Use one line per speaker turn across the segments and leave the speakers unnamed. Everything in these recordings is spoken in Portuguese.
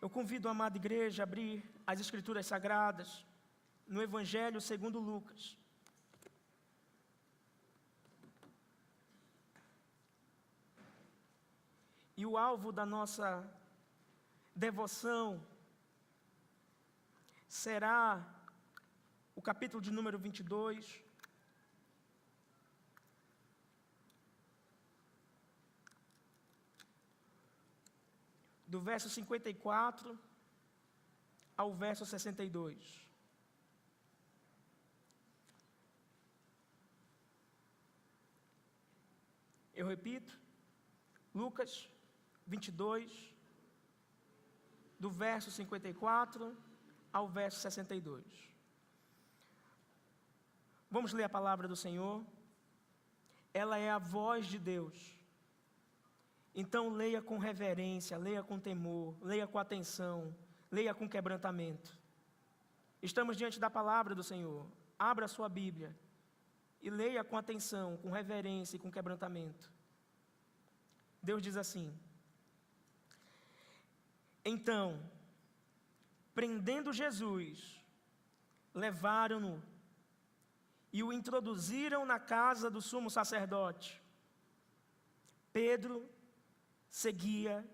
Eu convido a amada igreja a abrir as Escrituras Sagradas no Evangelho segundo Lucas. E o alvo da nossa devoção será o capítulo de número 22, do verso 54 ao verso 62. Eu repito, Lucas 22, do verso 54 ao verso 62. Vamos ler a palavra do Senhor. Ela é a voz de Deus. Então leia com reverência, leia com temor, leia com atenção, leia com quebrantamento. Estamos diante da palavra do Senhor. Abra a sua Bíblia e leia com atenção, com reverência e com quebrantamento. Deus diz assim: então, prendendo Jesus, levaram-no e o introduziram na casa do sumo sacerdote. Pedro seguia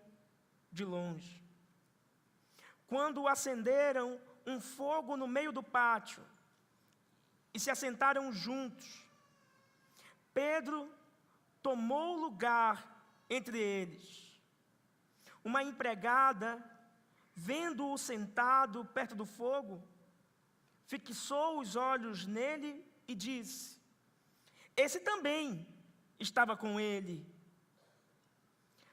de longe. Quando acenderam um fogo no meio do pátio e se assentaram juntos, Pedro tomou lugar entre eles. Uma empregada, vendo-o sentado perto do fogo, fixou os olhos nele e disse: esse também estava com ele.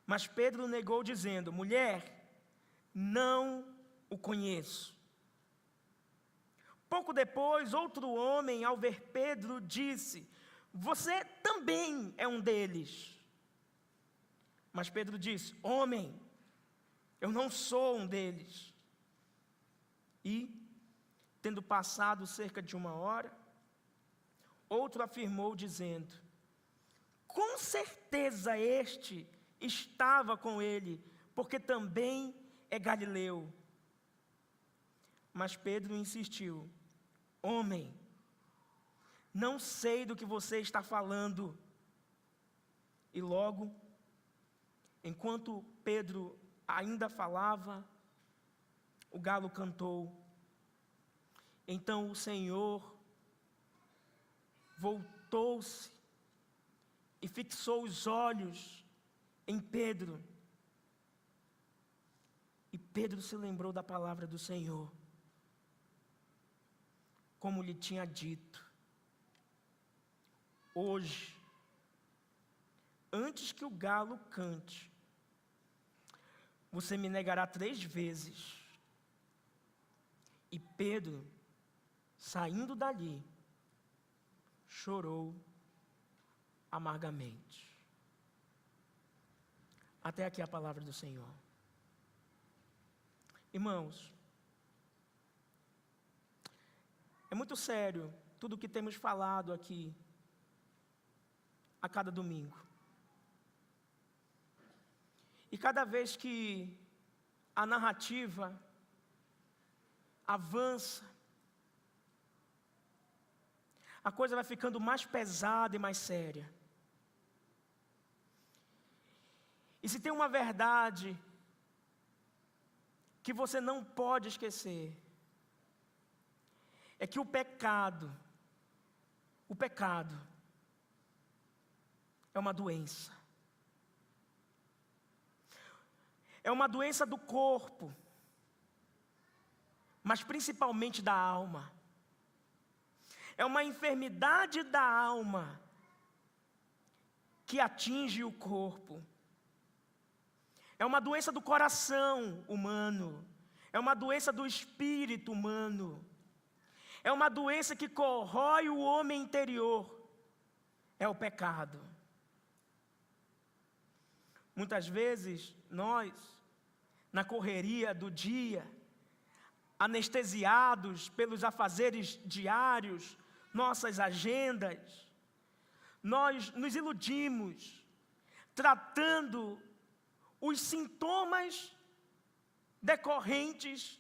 Mas Pedro negou, dizendo: mulher, não o conheço. Pouco depois, outro homem, ao ver Pedro, disse: você também é um deles. Mas Pedro disse: homem, eu não sou um deles. E, tendo passado cerca de 1 hora, outro afirmou, dizendo: com certeza este estava com ele, porque também é galileu. Mas Pedro insistiu: homem, não sei do que você está falando. E logo, enquanto Pedro ainda falava, o galo cantou. Então o Senhor voltou-se e fixou os olhos em Pedro. E Pedro se lembrou da palavra do Senhor, como lhe tinha dito: hoje, antes que o galo cante, você me negará 3 vezes. E Pedro, saindo dali, chorou amargamente. Até aqui a palavra do Senhor. Irmãos, é muito sério tudo o que temos falado aqui a cada domingo. E cada vez que a narrativa avança, a coisa vai ficando mais pesada e mais séria. E se tem uma verdade que você não pode esquecer, é que o pecado é uma doença. É uma doença do corpo, mas principalmente da alma. É uma enfermidade da alma que atinge o corpo. É uma doença do coração humano. É uma doença do espírito humano. É uma doença que corrói o homem interior. É o pecado. Muitas vezes, nós, na correria do dia, anestesiados pelos afazeres diários, nossas agendas, nós nos iludimos, tratando os sintomas decorrentes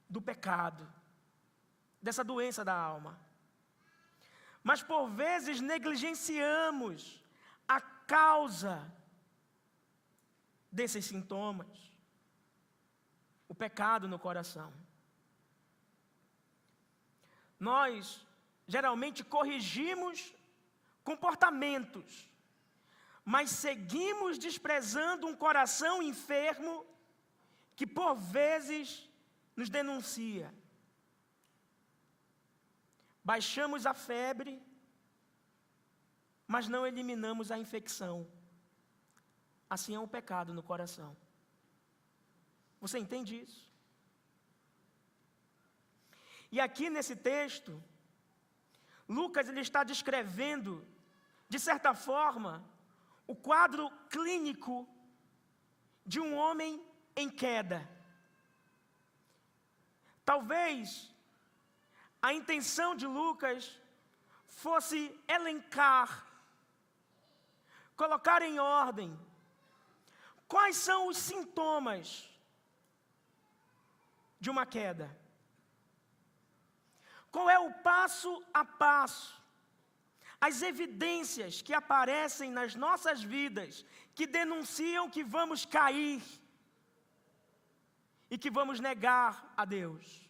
do pecado, dessa doença da alma. Mas por vezes negligenciamos a causa desses sintomas, o pecado no coração. Nós geralmente corrigimos comportamentos, mas seguimos desprezando um coração enfermo que por vezes nos denuncia. Baixamos a febre, mas não eliminamos a infecção. Assim é o pecado no coração. Você entende isso? E aqui nesse texto, Lucas ele está descrevendo, de certa forma, o quadro clínico de um homem em queda. Talvez a intenção de Lucas fosse elencar, colocar em ordem, quais são os sintomas de uma queda? Qual é o passo a passo, as evidências que aparecem nas nossas vidas, que denunciam que vamos cair e que vamos negar a Deus?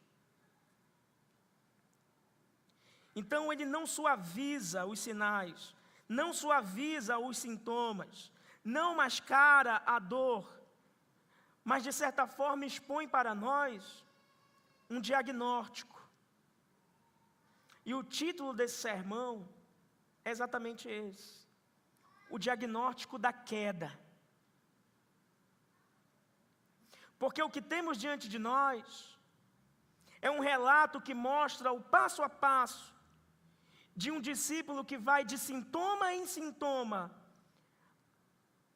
Então ele não suaviza os sinais, não suaviza os sintomas, não mascara a dor, mas de certa forma expõe para nós um diagnóstico. E o título desse sermão é exatamente esse: o diagnóstico da queda. Porque o que temos diante de nós é um relato que mostra o passo a passo de um discípulo que vai de sintoma em sintoma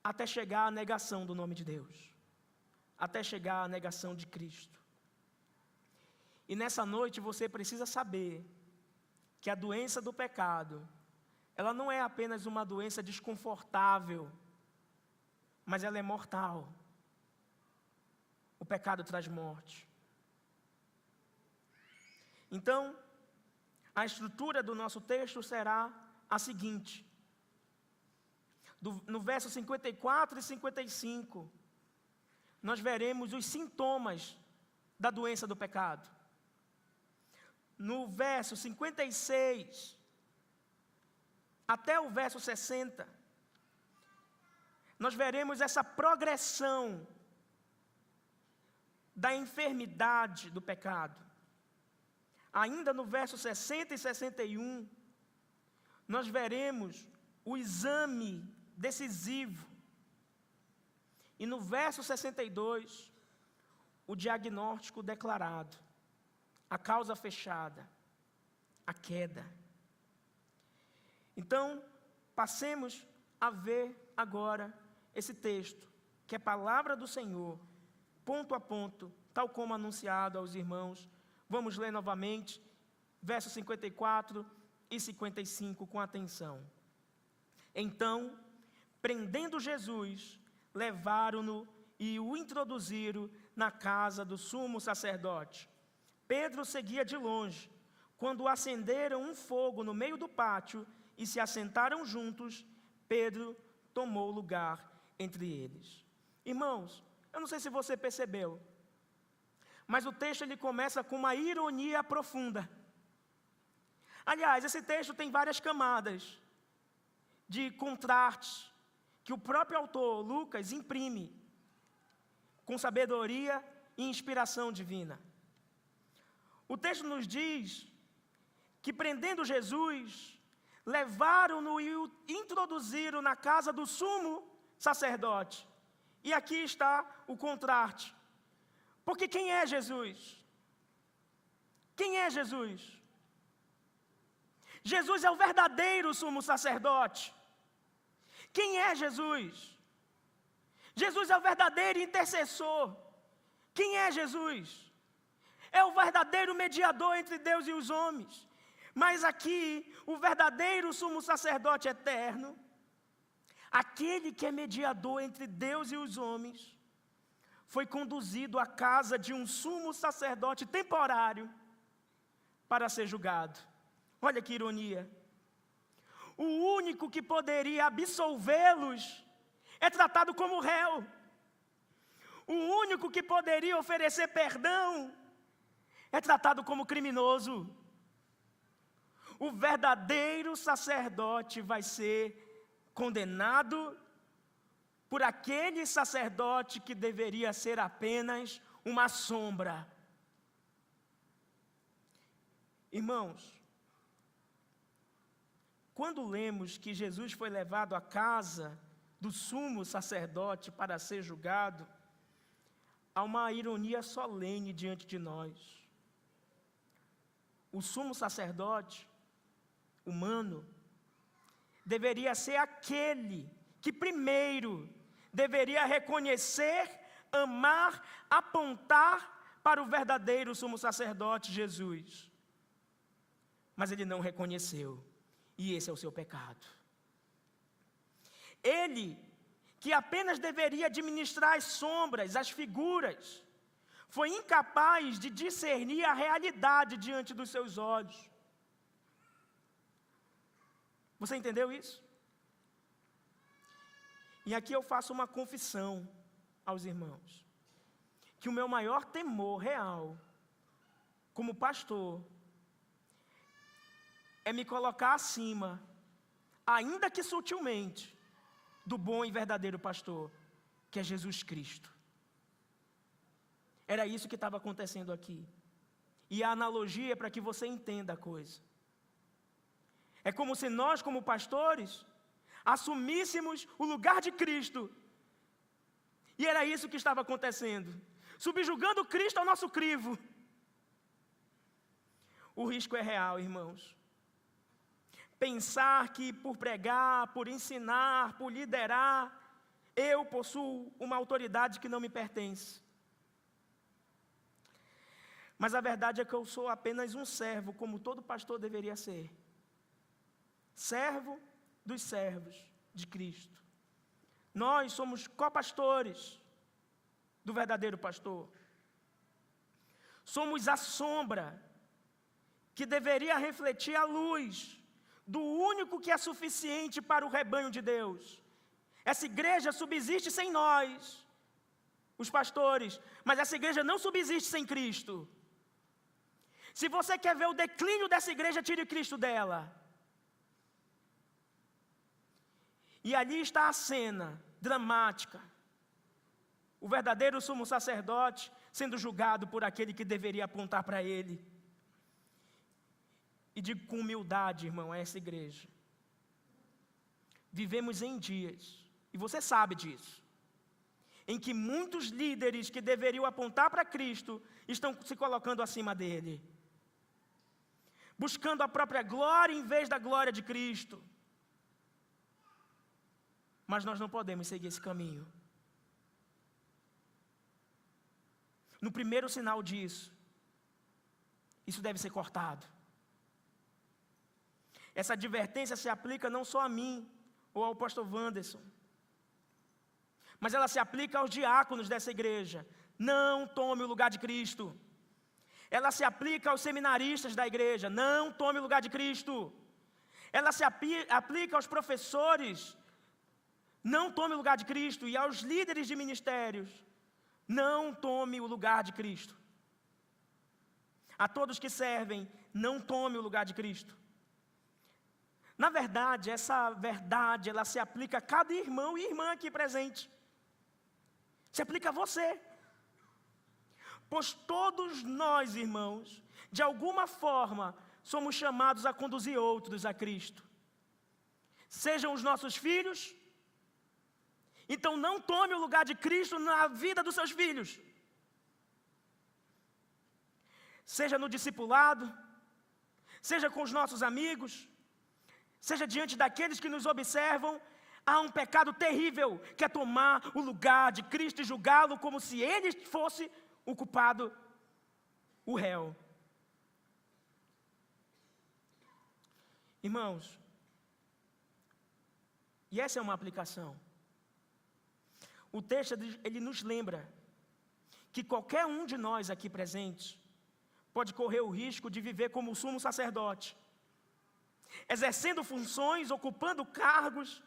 até chegar à negação do nome de Deus, até chegar à negação de Cristo. E nessa noite você precisa saber que a doença do pecado, ela não é apenas uma doença desconfortável, mas ela é mortal. O pecado traz morte. Então, a estrutura do nosso texto será a seguinte: no verso 54 e 55, nós veremos os sintomas da doença do pecado. No verso 56 até o verso 60, nós veremos essa progressão da enfermidade do pecado. Ainda no verso 60 e 61, nós veremos o exame decisivo. E no verso 62, o diagnóstico declarado, a causa fechada, a queda. Então, passemos a ver agora esse texto, que é palavra do Senhor, ponto a ponto, tal como anunciado aos irmãos. Vamos ler novamente, versos 54 e 55, com atenção. Então, prendendo Jesus, levaram-no e o introduziram na casa do sumo sacerdote. Pedro seguia de longe, quando acenderam um fogo no meio do pátio e se assentaram juntos. Pedro tomou lugar entre eles. Irmãos, eu não sei se você percebeu, mas o texto ele começa com uma ironia profunda. Aliás, esse texto tem várias camadas de contrastes que o próprio autor, Lucas, imprime com sabedoria e inspiração divina. O texto nos diz que, prendendo Jesus, levaram-no e o introduziram na casa do sumo sacerdote. E aqui está o contraste. Porque quem é Jesus? Quem é Jesus? Jesus é o verdadeiro sumo sacerdote. Quem é Jesus? Jesus é o verdadeiro intercessor. Quem é Jesus? É o verdadeiro mediador entre Deus e os homens. Mas aqui, o verdadeiro sumo sacerdote eterno, aquele que é mediador entre Deus e os homens, foi conduzido à casa de um sumo sacerdote temporário para ser julgado. Olha que ironia. O único que poderia absolvê-los é tratado como réu. O único que poderia oferecer perdão é tratado como criminoso. O verdadeiro sacerdote vai ser condenado por aquele sacerdote que deveria ser apenas uma sombra. Irmãos, quando lemos que Jesus foi levado à casa do sumo sacerdote para ser julgado, há uma ironia solene diante de nós. O sumo sacerdote humano deveria ser aquele que primeiro deveria reconhecer, amar, apontar para o verdadeiro sumo sacerdote Jesus. Mas ele não reconheceu, e esse é o seu pecado. Ele, que apenas deveria administrar as sombras, as figuras, foi incapaz de discernir a realidade diante dos seus olhos. Você entendeu isso? E aqui eu faço uma confissão aos irmãos, que o meu maior temor real, como pastor, é me colocar acima, ainda que sutilmente, do bom e verdadeiro pastor, que é Jesus Cristo. Era isso que estava acontecendo aqui. E a analogia é para que você entenda a coisa. É como se nós, como pastores, assumíssemos o lugar de Cristo. E era isso que estava acontecendo. Subjugando Cristo ao nosso crivo. O risco é real, irmãos. Pensar que por pregar, por ensinar, por liderar, eu possuo uma autoridade que não me pertence. Mas a verdade é que eu sou apenas um servo, como todo pastor deveria ser. Servo dos servos de Cristo. Nós somos copastores do verdadeiro pastor. Somos a sombra que deveria refletir a luz do único que é suficiente para o rebanho de Deus. Essa igreja subsiste sem nós, os pastores, mas essa igreja não subsiste sem Cristo. Se você quer ver o declínio dessa igreja, tire Cristo dela. E ali está a cena dramática. O verdadeiro sumo sacerdote sendo julgado por aquele que deveria apontar para ele. E digo com humildade, irmão, a essa igreja. Vivemos em dias, e você sabe disso, em que muitos líderes que deveriam apontar para Cristo estão se colocando acima dele. Buscando a própria glória em vez da glória de Cristo. Mas nós não podemos seguir esse caminho. No primeiro sinal disso, isso deve ser cortado. Essa advertência se aplica não só a mim ou ao pastor Wanderson, mas ela se aplica aos diáconos dessa igreja. Não tome o lugar de Cristo. Ela se aplica aos seminaristas da igreja. Não tome o lugar de Cristo. Ela se aplica aos professores. Não tome o lugar de Cristo. E aos líderes de ministérios. Não tome o lugar de Cristo. A todos que servem, não tome o lugar de Cristo. Na verdade, essa verdade, ela se aplica a cada irmão e irmã aqui presente. Se aplica a você. Pois todos nós, irmãos, de alguma forma, somos chamados a conduzir outros a Cristo. Sejam os nossos filhos. Então não tome o lugar de Cristo na vida dos seus filhos. Seja no discipulado, seja com os nossos amigos, seja diante daqueles que nos observam, há um pecado terrível, que é tomar o lugar de Cristo e julgá-lo como se ele fosse o culpado, o réu. Irmãos, e essa é uma aplicação. O texto, ele nos lembra que qualquer um de nós aqui presentes pode correr o risco de viver como o sumo sacerdote, exercendo funções, ocupando cargos,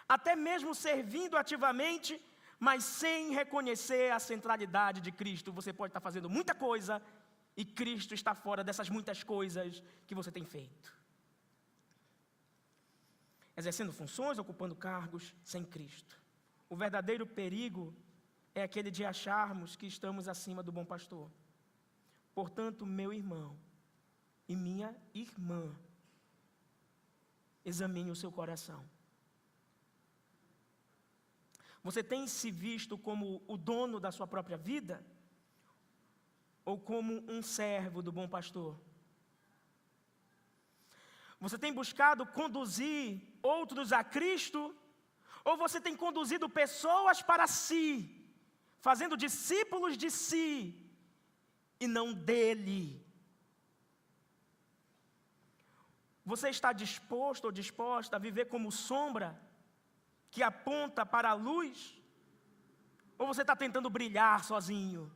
até mesmo servindo ativamente, mas sem reconhecer a centralidade de Cristo. Você pode estar fazendo muita coisa e Cristo está fora dessas muitas coisas que você tem feito. Exercendo funções, ocupando cargos, sem Cristo. O verdadeiro perigo é aquele de acharmos que estamos acima do bom pastor. Portanto, meu irmão e minha irmã, examine o seu coração. Você tem se visto como o dono da sua própria vida? Ou como um servo do bom pastor? Você tem buscado conduzir outros a Cristo? Ou você tem conduzido pessoas para si, fazendo discípulos de si e não dele? Você está disposto ou disposta a viver como sombra que aponta para a luz? Ou você está tentando brilhar sozinho?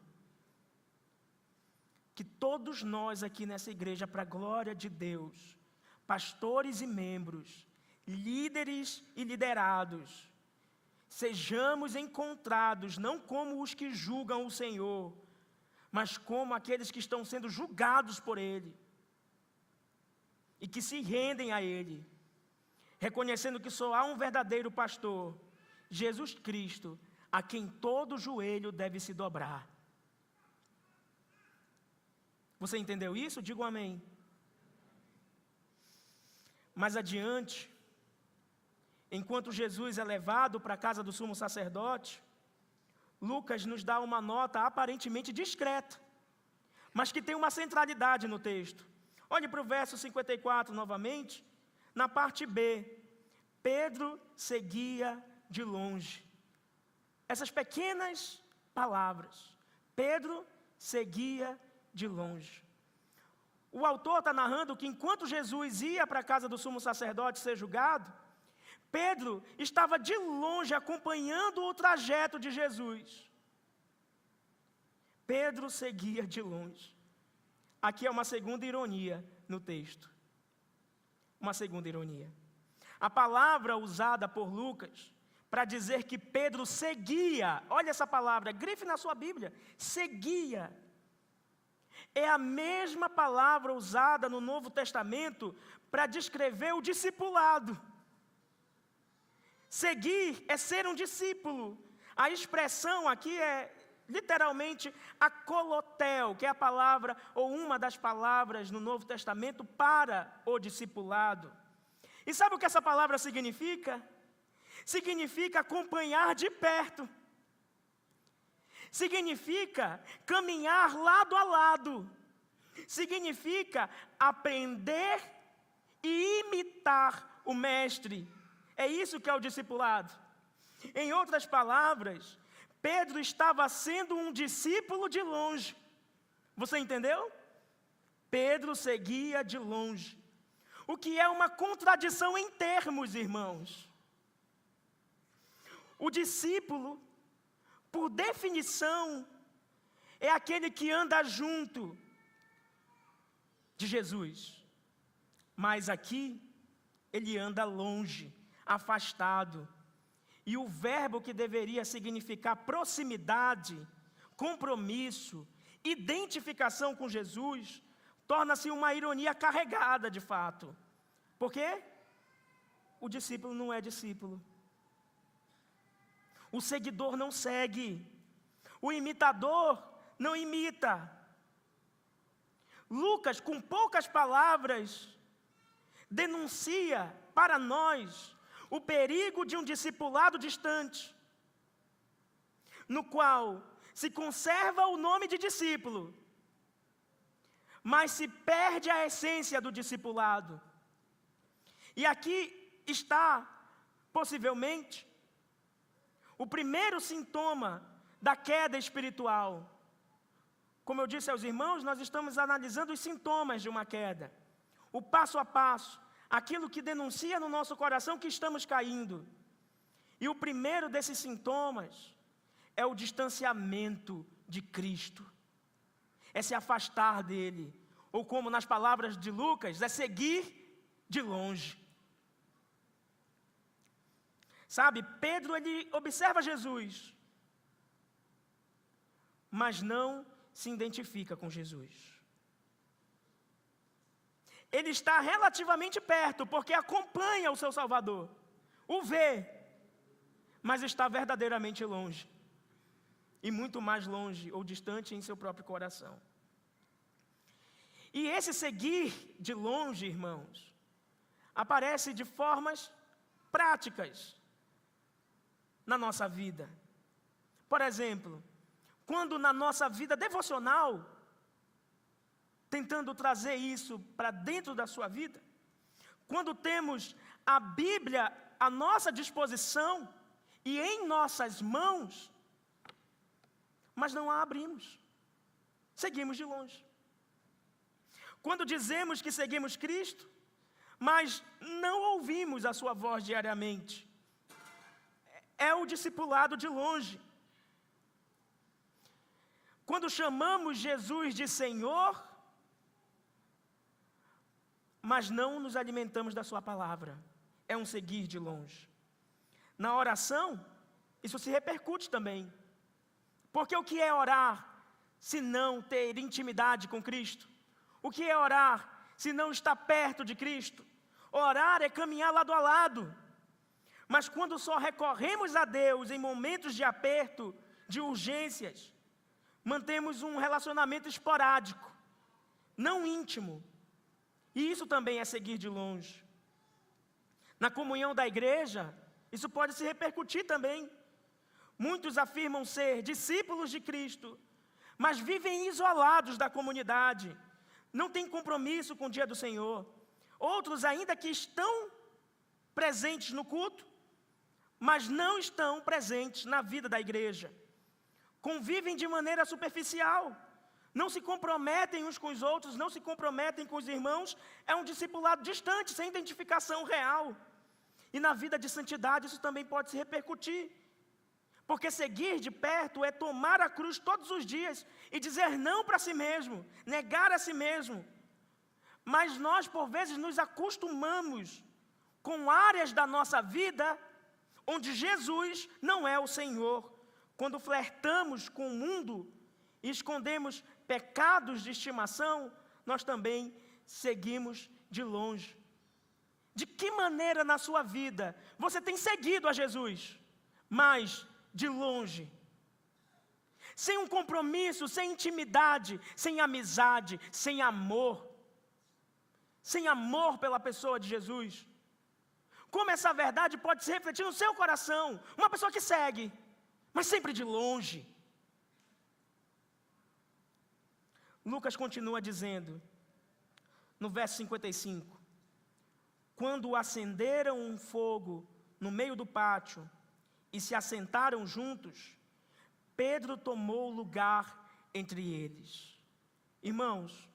Que todos nós aqui nessa igreja, para a glória de Deus, pastores e membros, líderes e liderados, sejamos encontrados não como os que julgam o Senhor, mas como aqueles que estão sendo julgados por Ele e que se rendem a Ele, reconhecendo que só há um verdadeiro pastor, Jesus Cristo, a quem todo joelho deve se dobrar. Você entendeu isso? Diga um amém. Mais adiante, enquanto Jesus é levado para a casa do sumo sacerdote, Lucas nos dá uma nota aparentemente discreta, mas que tem uma centralidade no texto. Olhe para o verso 54 novamente, na parte B. Pedro seguia de longe. Essas pequenas palavras. Pedro seguia de longe. O autor está narrando que enquanto Jesus ia para a casa do sumo sacerdote ser julgado, Pedro estava de longe acompanhando o trajeto de Jesus. Pedro seguia de longe. Aqui é uma segunda ironia no texto. Uma segunda ironia. A palavra usada por Lucas para dizer que Pedro seguia, olha essa palavra, grife na sua Bíblia, seguia. É a mesma palavra usada no Novo Testamento para descrever o discipulado. Seguir é ser um discípulo. A expressão aqui é literalmente akolotel, que é a palavra ou uma das palavras no Novo Testamento para o discipulado. E sabe o que essa palavra significa? Significa acompanhar de perto. Significa caminhar lado a lado. Significa aprender e imitar o mestre. É isso que é o discipulado. Em outras palavras, Pedro estava sendo um discípulo de longe. Você entendeu? Pedro seguia de longe. O que é uma contradição em termos, irmãos. O discípulo, por definição, é aquele que anda junto de Jesus. Mas aqui, ele anda longe, afastado. E o verbo que deveria significar proximidade, compromisso, identificação com Jesus, torna-se uma ironia carregada de fato. Por quê? O discípulo não é discípulo. O seguidor não segue. O imitador não imita. Lucas, com poucas palavras, denuncia para nós o perigo de um discipulado distante, no qual se conserva o nome de discípulo, mas se perde a essência do discipulado. E aqui está, possivelmente, o primeiro sintoma da queda espiritual. Como eu disse aos irmãos, nós estamos analisando os sintomas de uma queda. O passo a passo, aquilo que denuncia no nosso coração que estamos caindo. E o primeiro desses sintomas é o distanciamento de Cristo, é se afastar dele, ou como nas palavras de Lucas, é seguir de longe. Sabe, Pedro, ele observa Jesus, mas não se identifica com Jesus. Ele está relativamente perto, porque acompanha o seu Salvador, o vê, mas está verdadeiramente longe, e muito mais longe ou distante em seu próprio coração. E esse seguir de longe, irmãos, aparece de formas práticas na nossa vida. Por exemplo, quando na nossa vida devocional, tentando trazer isso para dentro da sua vida, quando temos a Bíblia à nossa disposição e em nossas mãos, mas não a abrimos, seguimos de longe. Quando dizemos que seguimos Cristo, mas não ouvimos a sua voz diariamente, é o discipulado de longe. Quando chamamos Jesus de Senhor, mas não nos alimentamos da sua palavra, é um seguir de longe. Na oração, isso se repercute também. Porque o que é orar se não ter intimidade com Cristo? O que é orar se não estar perto de Cristo? Orar é caminhar lado a lado. Mas quando só recorremos a Deus em momentos de aperto, de urgências, mantemos um relacionamento esporádico, não íntimo. E isso também é seguir de longe. Na comunhão da igreja, isso pode se repercutir também. Muitos afirmam ser discípulos de Cristo, mas vivem isolados da comunidade, não têm compromisso com o dia do Senhor. Outros ainda que estão presentes no culto, mas não estão presentes na vida da igreja. Convivem de maneira superficial, não se comprometem uns com os outros, não se comprometem com os irmãos. É um discipulado distante, sem identificação real. E na vida de santidade isso também pode se repercutir. Porque seguir de perto é tomar a cruz todos os dias e dizer não para si mesmo, negar a si mesmo. Mas nós, por vezes, nos acostumamos com áreas da nossa vida onde Jesus não é o Senhor. Quando flertamos com o mundo e escondemos pecados de estimação, nós também seguimos de longe. De que maneira na sua vida você tem seguido a Jesus, mas de longe? Sem um compromisso, sem intimidade, sem amizade, sem amor pela pessoa de Jesus. Como essa verdade pode se refletir no seu coração? Uma pessoa que segue, mas sempre de longe. Lucas continua dizendo, no verso 55, quando acenderam um fogo no meio do pátio e se assentaram juntos, Pedro tomou lugar entre eles. Irmãos,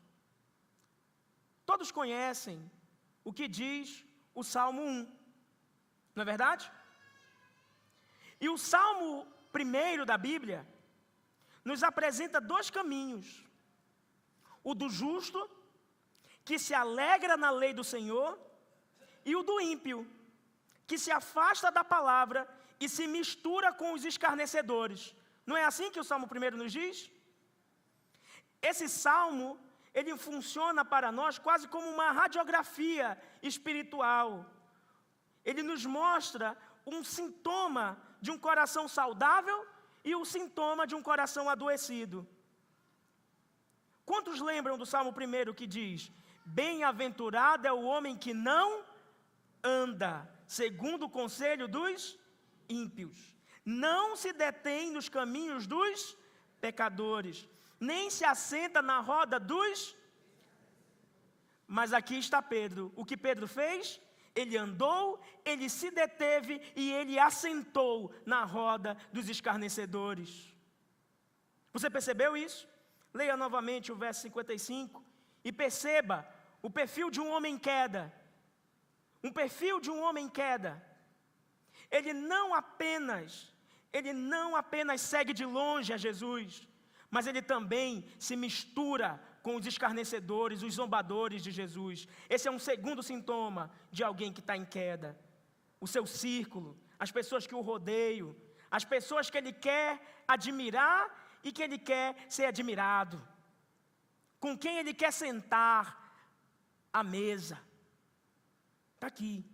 todos conhecem o que diz o Salmo 1, não é verdade? E o Salmo 1 da Bíblia nos apresenta dois caminhos. O do justo, que se alegra na lei do Senhor, e o do ímpio, que se afasta da palavra e se mistura com os escarnecedores. Não é assim que o Salmo 1 nos diz? Esse salmo, ele funciona para nós quase como uma radiografia espiritual. Ele nos mostra um sintoma de um coração saudável e o sintoma de um coração adoecido. Quantos lembram do Salmo 1 que diz: bem-aventurado é o homem que não anda segundo o conselho dos ímpios, não se detém nos caminhos dos pecadores, nem se assenta na roda dos... Mas aqui está Pedro. O que Pedro fez? Ele andou, ele se deteve e ele assentou na roda dos escarnecedores. Você percebeu isso? Leia novamente o verso 55 e perceba o perfil de um homem em queda. Um perfil de um homem em queda. Ele não apenas segue de longe a Jesus, mas ele também se mistura com os escarnecedores, os zombadores de Jesus. Esse é um segundo sintoma de alguém que está em queda. O seu círculo, as pessoas que o rodeiam, as pessoas que ele quer admirar e que ele quer ser admirado, com quem ele quer sentar à mesa. Está aqui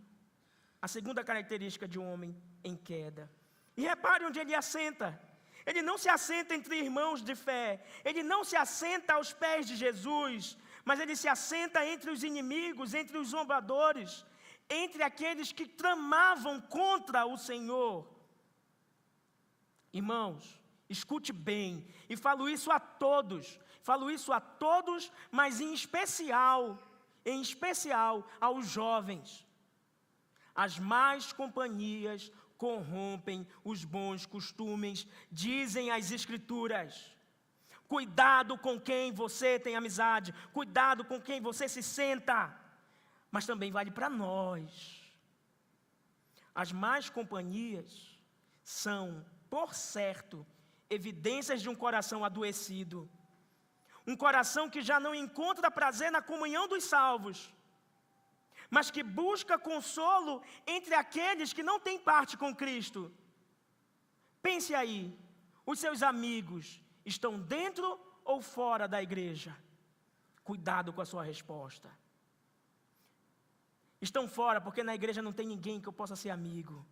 a segunda característica de um homem em queda. E repare onde ele assenta. Ele não se assenta entre irmãos de fé, ele não se assenta aos pés de Jesus, mas ele se assenta entre os inimigos, entre os zombadores, entre aqueles que tramavam contra o Senhor. Irmãos, escute bem, e falo isso a todos, mas em especial aos jovens. As más companhias corrompem os bons costumes, dizem as Escrituras. Cuidado com quem você tem amizade, cuidado com quem você se senta, mas também vale para nós. As más companhias são, por certo, evidências de um coração adoecido, um coração que já não encontra prazer na comunhão dos salvos, mas que busca consolo entre aqueles que não têm parte com Cristo. Pense aí, os seus amigos estão dentro ou fora da igreja? Cuidado com a sua resposta. Estão fora porque na igreja não tem ninguém que eu possa ser amigo.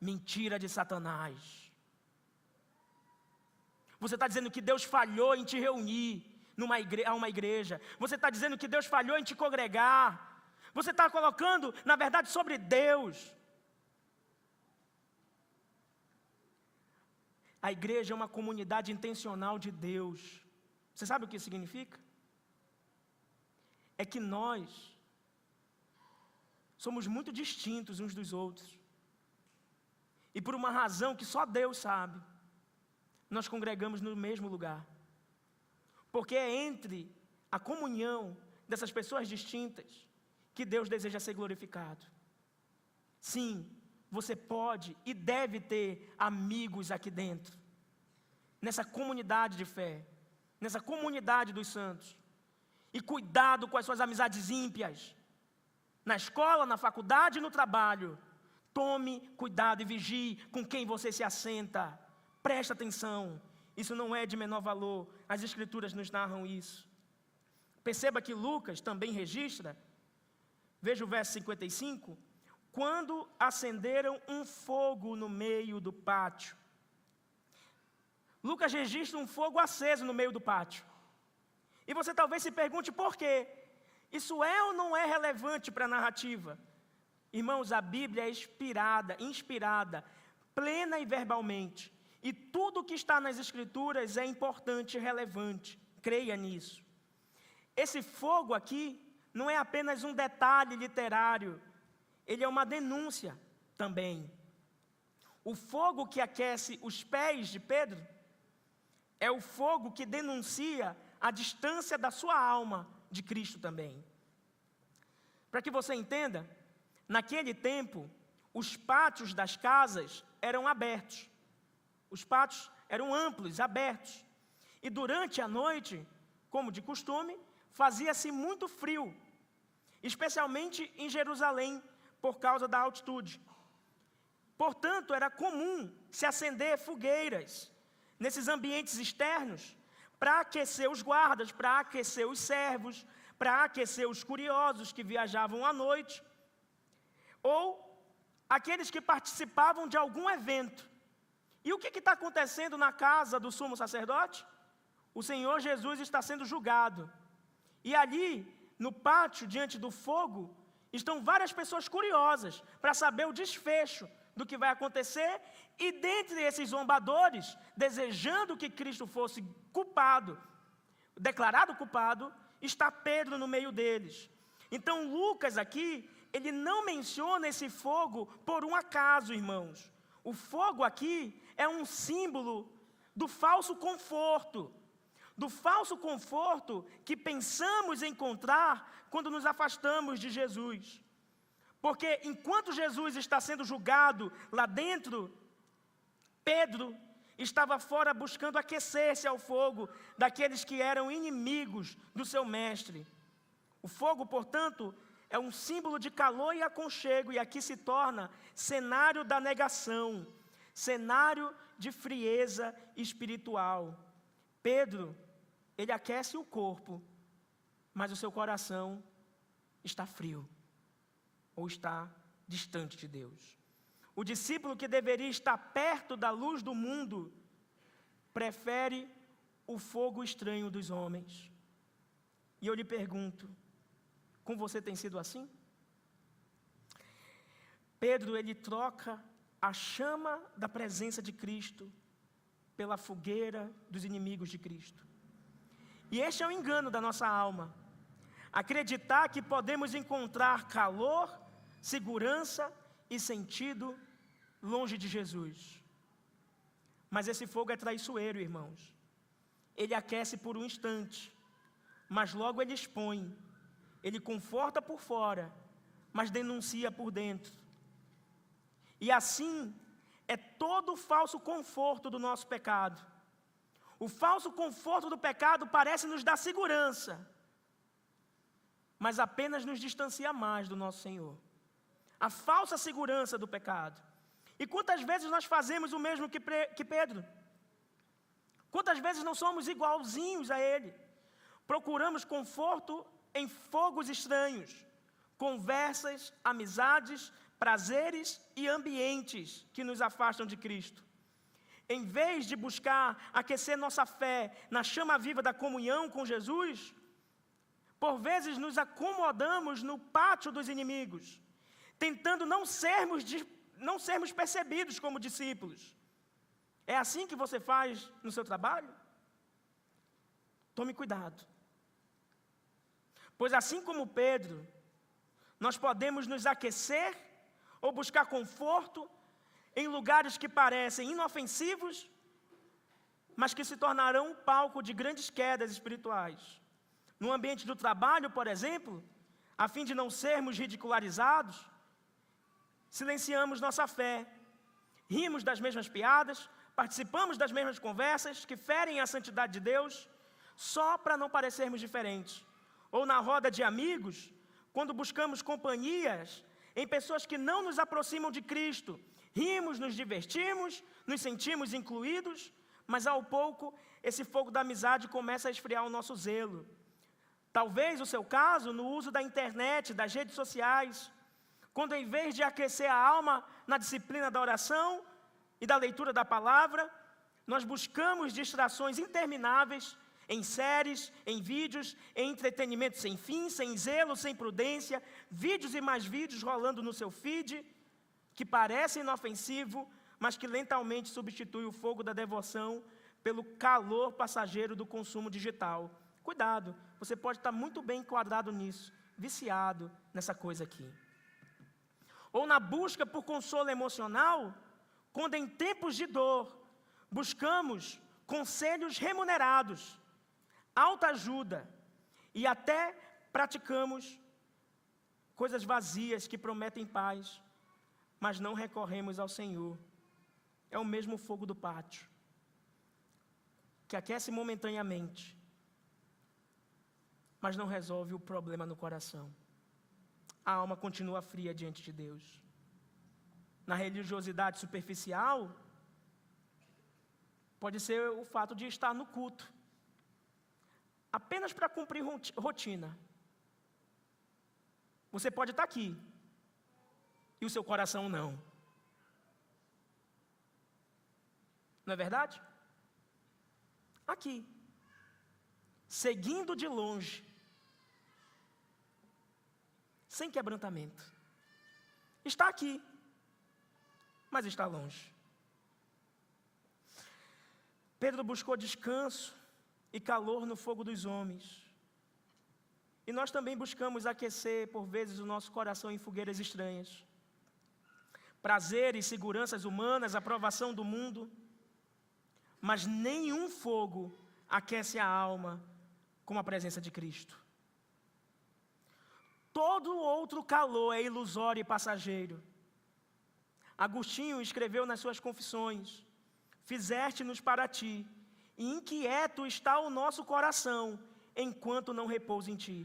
Mentira de Satanás. Você está dizendo que Deus falhou em te reunir a uma igreja. Você está dizendo que Deus falhou em te congregar. Você está colocando, na verdade, sobre Deus. A igreja é uma comunidade intencional de Deus. Você sabe o que isso significa? É que nós somos muito distintos uns dos outros. E por uma razão que só Deus sabe, nós congregamos no mesmo lugar. Porque é entre a comunhão dessas pessoas distintas que Deus deseja ser glorificado. Sim, você pode e deve ter amigos aqui dentro, nessa comunidade de fé, nessa comunidade dos santos. E cuidado com as suas amizades ímpias, na escola, na faculdade e no trabalho. Tome cuidado e vigie com quem você se assenta. Preste atenção, isso não é de menor valor, as Escrituras nos narram isso. Perceba que Lucas também registra, veja o verso 55, quando acenderam um fogo no meio do pátio. Lucas registra um fogo aceso no meio do pátio. E você talvez se pergunte por quê? Isso é ou não é relevante para a narrativa? Irmãos, a Bíblia é inspirada, plena e verbalmente. E tudo que está nas Escrituras é importante e relevante. Creia nisso. Esse fogo aqui não é apenas um detalhe literário, ele é uma denúncia também. O fogo que aquece os pés de Pedro é o fogo que denuncia a distância da sua alma de Cristo também. Para que você entenda, naquele tempo, os pátios das casas eram abertos. Os pátios eram amplos, abertos. E durante a noite, como de costume, fazia-se muito frio, especialmente em Jerusalém, por causa da altitude. Portanto, era comum se acender fogueiras nesses ambientes externos para aquecer os guardas, para aquecer os servos, para aquecer os curiosos que viajavam à noite, ou aqueles que participavam de algum evento. E o que está acontecendo na casa do sumo sacerdote? O Senhor Jesus está sendo julgado. E ali, no pátio, diante do fogo, estão várias pessoas curiosas para saber o desfecho do que vai acontecer. E dentre esses zombadores, desejando que Cristo fosse culpado, declarado culpado, está Pedro no meio deles. Então Lucas aqui, ele não menciona esse fogo por um acaso, irmãos. O fogo aqui é um símbolo do falso conforto que pensamos encontrar quando nos afastamos de Jesus. Porque enquanto Jesus está sendo julgado lá dentro, Pedro estava fora buscando aquecer-se ao fogo daqueles que eram inimigos do seu mestre. O fogo, portanto, é um símbolo de calor e aconchego, e aqui se torna cenário da negação, cenário de frieza espiritual. Pedro, ele aquece o corpo, mas o seu coração está frio, ou está distante de Deus. O discípulo que deveria estar perto da luz do mundo, prefere o fogo estranho dos homens. E eu lhe pergunto, com você tem sido assim? Pedro, ele troca a chama da presença de Cristo pela fogueira dos inimigos de Cristo. E este é o engano da nossa alma. Acreditar que podemos encontrar calor, segurança e sentido longe de Jesus. Mas esse fogo é traiçoeiro, irmãos. Ele aquece por um instante, mas logo ele expõe. Ele conforta por fora, mas denuncia por dentro. E assim é todo o falso conforto do nosso pecado. O falso conforto do pecado parece nos dar segurança, mas apenas nos distancia mais do nosso Senhor. A falsa segurança do pecado. E quantas vezes nós fazemos o mesmo que Pedro? Quantas vezes não somos igualzinhos a ele? Procuramos conforto em fogos estranhos, conversas, amizades, prazeres e ambientes que nos afastam de Cristo. Em vez de buscar aquecer nossa fé na chama viva da comunhão com Jesus, por vezes nos acomodamos no pátio dos inimigos, tentando não sermos percebidos como discípulos. É assim que você faz no seu trabalho? Tome cuidado. Pois assim como Pedro, nós podemos nos aquecer ou buscar conforto em lugares que parecem inofensivos, mas que se tornarão um palco de grandes quedas espirituais. No ambiente do trabalho, por exemplo, a fim de não sermos ridicularizados, silenciamos nossa fé, rimos das mesmas piadas, participamos das mesmas conversas que ferem a santidade de Deus, só para não parecermos diferentes. Ou na roda de amigos, quando buscamos companhias em pessoas que não nos aproximam de Cristo, rimos, nos divertimos, nos sentimos incluídos, mas ao pouco esse fogo da amizade começa a esfriar o nosso zelo. Talvez o seu caso no uso da internet, das redes sociais, quando em vez de aquecer a alma na disciplina da oração e da leitura da palavra, nós buscamos distrações intermináveis em séries, em vídeos, em entretenimento sem fim, sem zelo, sem prudência, vídeos e mais vídeos rolando no seu feed, que parece inofensivo, mas que lentamente substitui o fogo da devoção pelo calor passageiro do consumo digital. Cuidado, você pode estar muito bem enquadrado nisso, viciado nessa coisa aqui. Ou na busca por consolo emocional, quando em tempos de dor, buscamos conselhos remunerados, autoajuda e até praticamos coisas vazias que prometem paz, mas não recorremos ao Senhor. É o mesmo fogo do pátio, que aquece momentaneamente, mas não resolve o problema no coração. A alma continua fria diante de Deus. Na religiosidade superficial, pode ser o fato de estar no culto, apenas para cumprir rotina. Você pode estar aqui, e o seu coração não. Não é verdade? Aqui, seguindo de longe, sem quebrantamento. Está aqui, mas está longe. Pedro buscou descanso e calor no fogo dos homens. E nós também buscamos aquecer, por vezes, o nosso coração em fogueiras estranhas. Prazeres, seguranças humanas, aprovação do mundo. Mas nenhum fogo aquece a alma como a presença de Cristo. Todo outro calor é ilusório e passageiro. Agostinho escreveu nas suas confissões: fizeste-nos para ti, e inquieto está o nosso coração, enquanto não repousa em ti.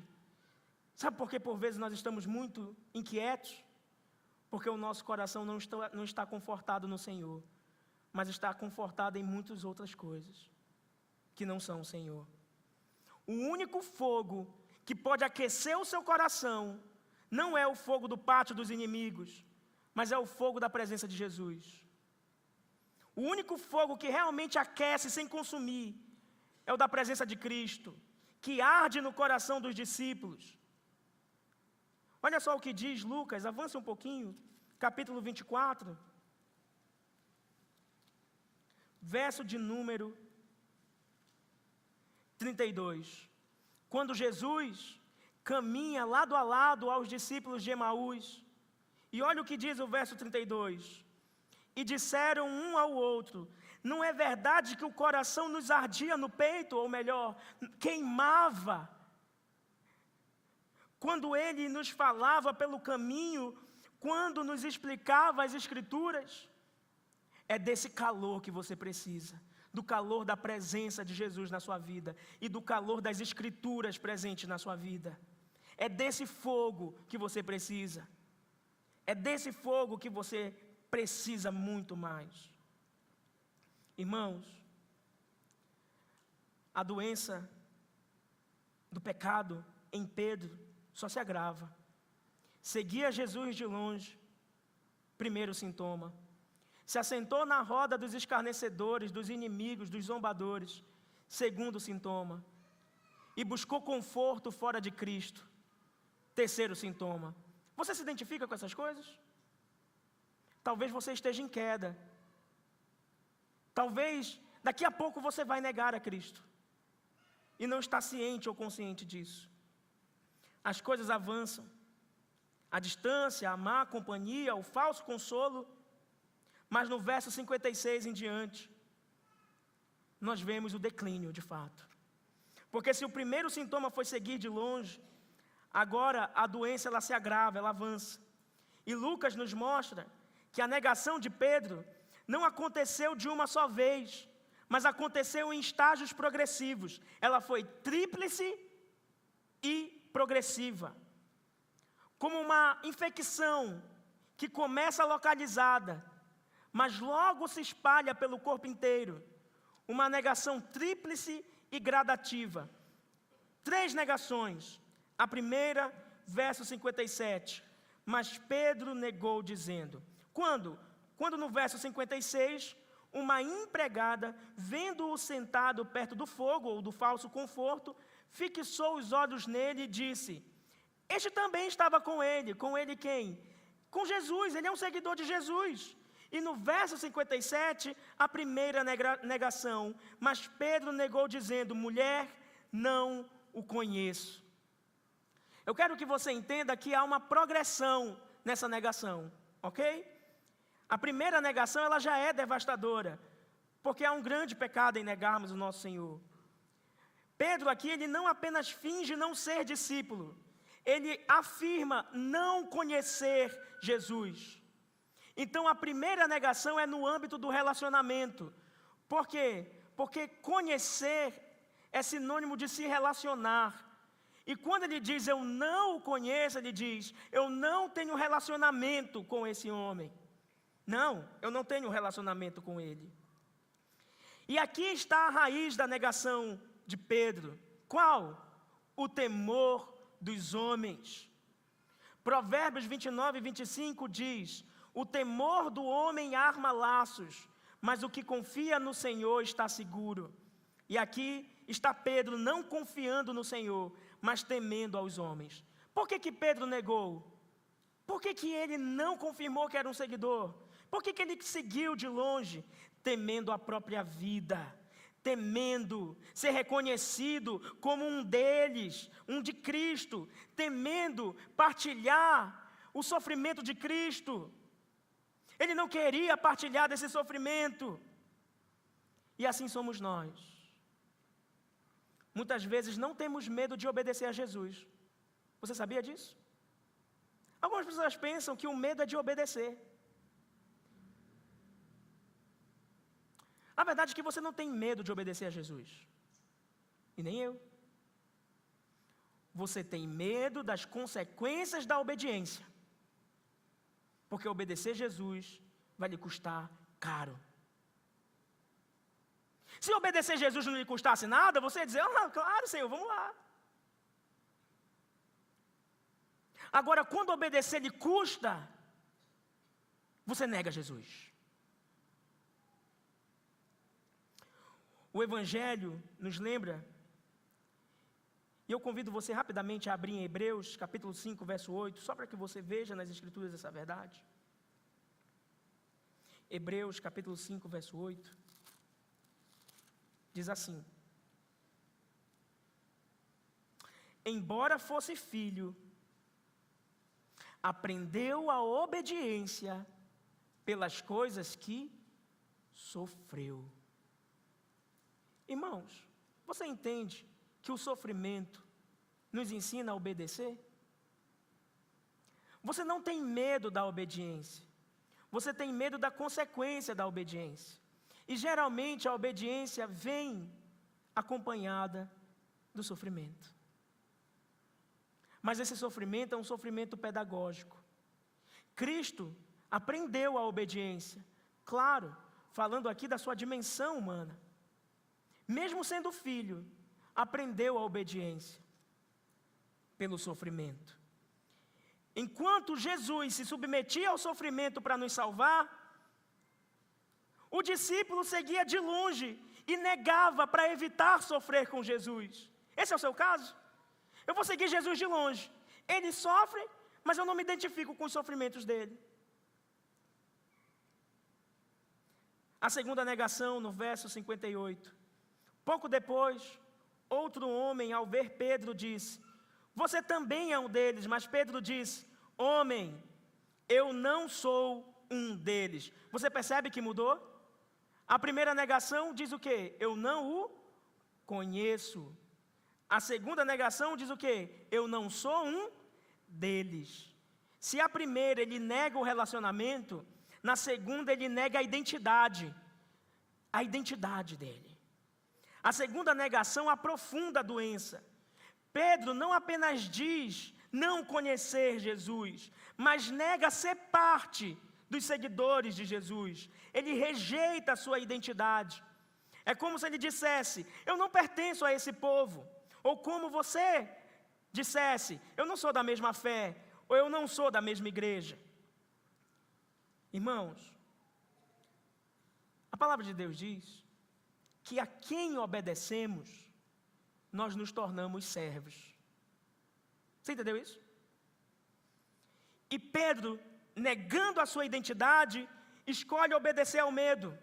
Sabe por que por vezes nós estamos muito inquietos? Porque o nosso coração não está confortado no Senhor, mas está confortado em muitas outras coisas, que não são o Senhor. O único fogo que pode aquecer o seu coração, não é o fogo do pátio dos inimigos, mas é o fogo da presença de Jesus. O único fogo que realmente aquece sem consumir, é o da presença de Cristo, que arde no coração dos discípulos. Olha só o que diz Lucas, avança um pouquinho, capítulo 24, verso de número 32. Quando Jesus caminha lado a lado aos discípulos de Emaús, e olha o que diz o verso 32. E disseram um ao outro: não é verdade que o coração nos ardia no peito, ou melhor, queimava, quando ele nos falava pelo caminho, quando nos explicava as Escrituras? É desse calor que você precisa, do calor da presença de Jesus na sua vida, e do calor das Escrituras presentes na sua vida. É desse fogo que você precisa, é desse fogo que você precisa muito mais. Irmãos, a doença do pecado em Pedro só se agrava. Seguia Jesus de longe, primeiro sintoma. Se assentou na roda dos escarnecedores, dos inimigos, dos zombadores, segundo sintoma. E buscou conforto fora de Cristo, terceiro sintoma. Você se identifica com essas coisas? Talvez você esteja em queda. Talvez daqui a pouco você vai negar a Cristo, e não está ciente ou consciente disso. As coisas avançam, a distância, a má companhia, o falso consolo, mas no verso 56 em diante, nós vemos o declínio de fato. Porque se o primeiro sintoma foi seguir de longe, agora a doença ela se agrava, ela avança. E Lucas nos mostra que a negação de Pedro não aconteceu de uma só vez, mas aconteceu em estágios progressivos. Ela foi tríplice e progressiva, como uma infecção que começa localizada, mas logo se espalha pelo corpo inteiro. Uma negação tríplice e gradativa. 3 negações. A primeira, verso 57. Mas Pedro negou dizendo. Quando no verso 56, uma empregada, vendo-o sentado perto do fogo, ou do falso conforto, fixou os olhos nele e disse: este também estava com ele. Com ele quem? Com Jesus, ele é um seguidor de Jesus. E no verso 57, a primeira negação. Mas Pedro negou dizendo: mulher, não o conheço. Eu quero que você entenda que há uma progressão nessa negação, ok? A primeira negação ela já é devastadora, porque há um grande pecado em negarmos o nosso Senhor. Pedro aqui, ele não apenas finge não ser discípulo, ele afirma não conhecer Jesus. Então a primeira negação é no âmbito do relacionamento. Por quê? Porque conhecer é sinônimo de se relacionar. E quando ele diz eu não o conheço, ele diz eu não tenho relacionamento com esse homem. Não, eu não tenho relacionamento com ele. E aqui está a raiz da negação de Pedro. Qual? O temor dos homens. Provérbios 29 e 25 diz: o temor do homem arma laços, mas o que confia no Senhor está seguro. E aqui está Pedro não confiando no Senhor, mas temendo aos homens. Por que Pedro negou? Por que ele não confirmou que era um seguidor? Por que ele seguiu de longe? Temendo a própria vida, temendo ser reconhecido como um deles, um de Cristo, temendo partilhar o sofrimento de Cristo. Ele não queria partilhar desse sofrimento. E assim somos nós. Muitas vezes não temos medo de obedecer a Jesus. Você sabia disso? Algumas pessoas pensam que o medo é de obedecer. A verdade é que você não tem medo de obedecer a Jesus. E nem eu. Você tem medo das consequências da obediência. Porque obedecer Jesus vai lhe custar caro. Se obedecer Jesus não lhe custasse nada, você ia dizer, claro, Senhor, vamos lá. Agora, quando obedecer lhe custa, você nega Jesus. O Evangelho nos lembra, e eu convido você rapidamente a abrir em Hebreus, capítulo 5, verso 8, só para que você veja nas Escrituras essa verdade. Hebreus, capítulo 5, verso 8, diz assim: embora fosse filho, aprendeu a obediência pelas coisas que sofreu. Irmãos, você entende que o sofrimento nos ensina a obedecer? Você não tem medo da obediência, você tem medo da consequência da obediência. E geralmente a obediência vem acompanhada do sofrimento. Mas esse sofrimento é um sofrimento pedagógico. Cristo aprendeu a obediência, claro, falando aqui da sua dimensão humana. Mesmo sendo filho, aprendeu a obediência pelo sofrimento. Enquanto Jesus se submetia ao sofrimento para nos salvar, o discípulo seguia de longe e negava para evitar sofrer com Jesus. Esse é o seu caso? Eu vou seguir Jesus de longe. Ele sofre, mas eu não me identifico com os sofrimentos dele. A segunda negação, no verso 58. Pouco depois, outro homem, ao ver Pedro, disse: você também é um deles. Mas Pedro disse: homem, eu não sou um deles. Você percebe que mudou? A primeira negação diz o quê? Eu não o conheço. A segunda negação diz o quê? Eu não sou um deles. Se a primeira ele nega o relacionamento, na segunda ele nega a identidade dele. A segunda negação aprofunda a doença. Pedro não apenas diz não conhecer Jesus, mas nega ser parte dos seguidores de Jesus. Ele rejeita a sua identidade. É como se ele dissesse: eu não pertenço a esse povo. Ou como você dissesse: eu não sou da mesma fé, ou eu não sou da mesma igreja. Irmãos, a palavra de Deus diz que a quem obedecemos, nós nos tornamos servos. Você entendeu isso? E Pedro, negando a sua identidade, escolhe obedecer ao medo.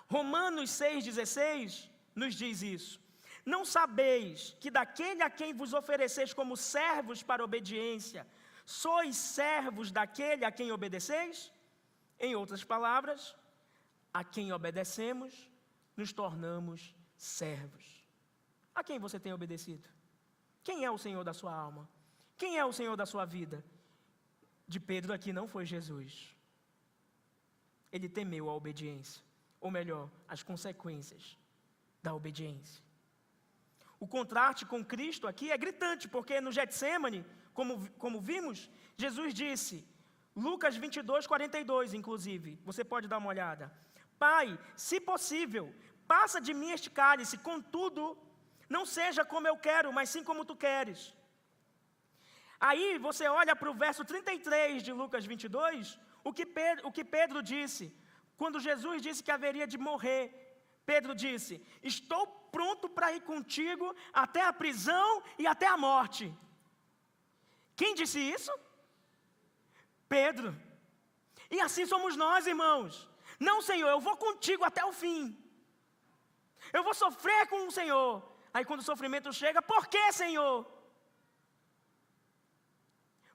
Romanos 6,16 nos diz isso. Não sabeis que daquele a quem vos ofereceis como servos para obediência, sois servos daquele a quem obedeceis? Em outras palavras, a quem obedecemos, nos tornamos servos. A quem você tem obedecido? Quem é o Senhor da sua alma? Quem é o Senhor da sua vida? De Pedro aqui não foi Jesus. Ele temeu a obediência, ou melhor, as consequências da obediência. O contraste com Cristo aqui é gritante, porque no Getsêmani, como vimos, Jesus disse, Lucas 22, 42, inclusive, você pode dar uma olhada: Pai, se possível, passa de mim este cálice, contudo, não seja como eu quero, mas sim como tu queres. Aí você olha para o verso 33 de Lucas 22, o que Pedro disse, quando Jesus disse que haveria de morrer. Pedro disse: estou pronto para ir contigo até a prisão e até a morte. Quem disse isso? Pedro. E assim somos nós, irmãos. Não, Senhor, eu vou contigo até o fim. Eu vou sofrer com o Senhor. Aí quando o sofrimento chega, por que, Senhor?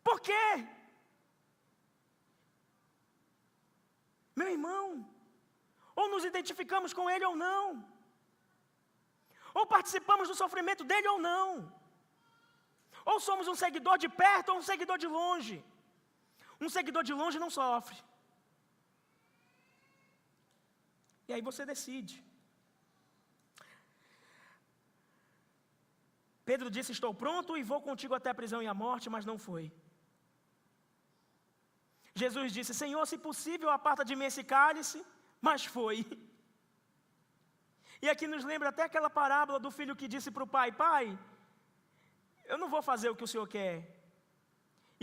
Por quê? Meu irmão, ou nos identificamos com Ele ou não. Ou participamos do sofrimento dele ou não. Ou somos um seguidor de perto ou um seguidor de longe. Um seguidor de longe não sofre. E aí você decide. Pedro disse: estou pronto e vou contigo até a prisão e a morte, mas não foi. Jesus disse: Senhor, se possível, aparta de mim esse cálice, mas foi. E aqui nos lembra até aquela parábola do filho que disse para o pai: pai, eu não vou fazer o que o Senhor quer.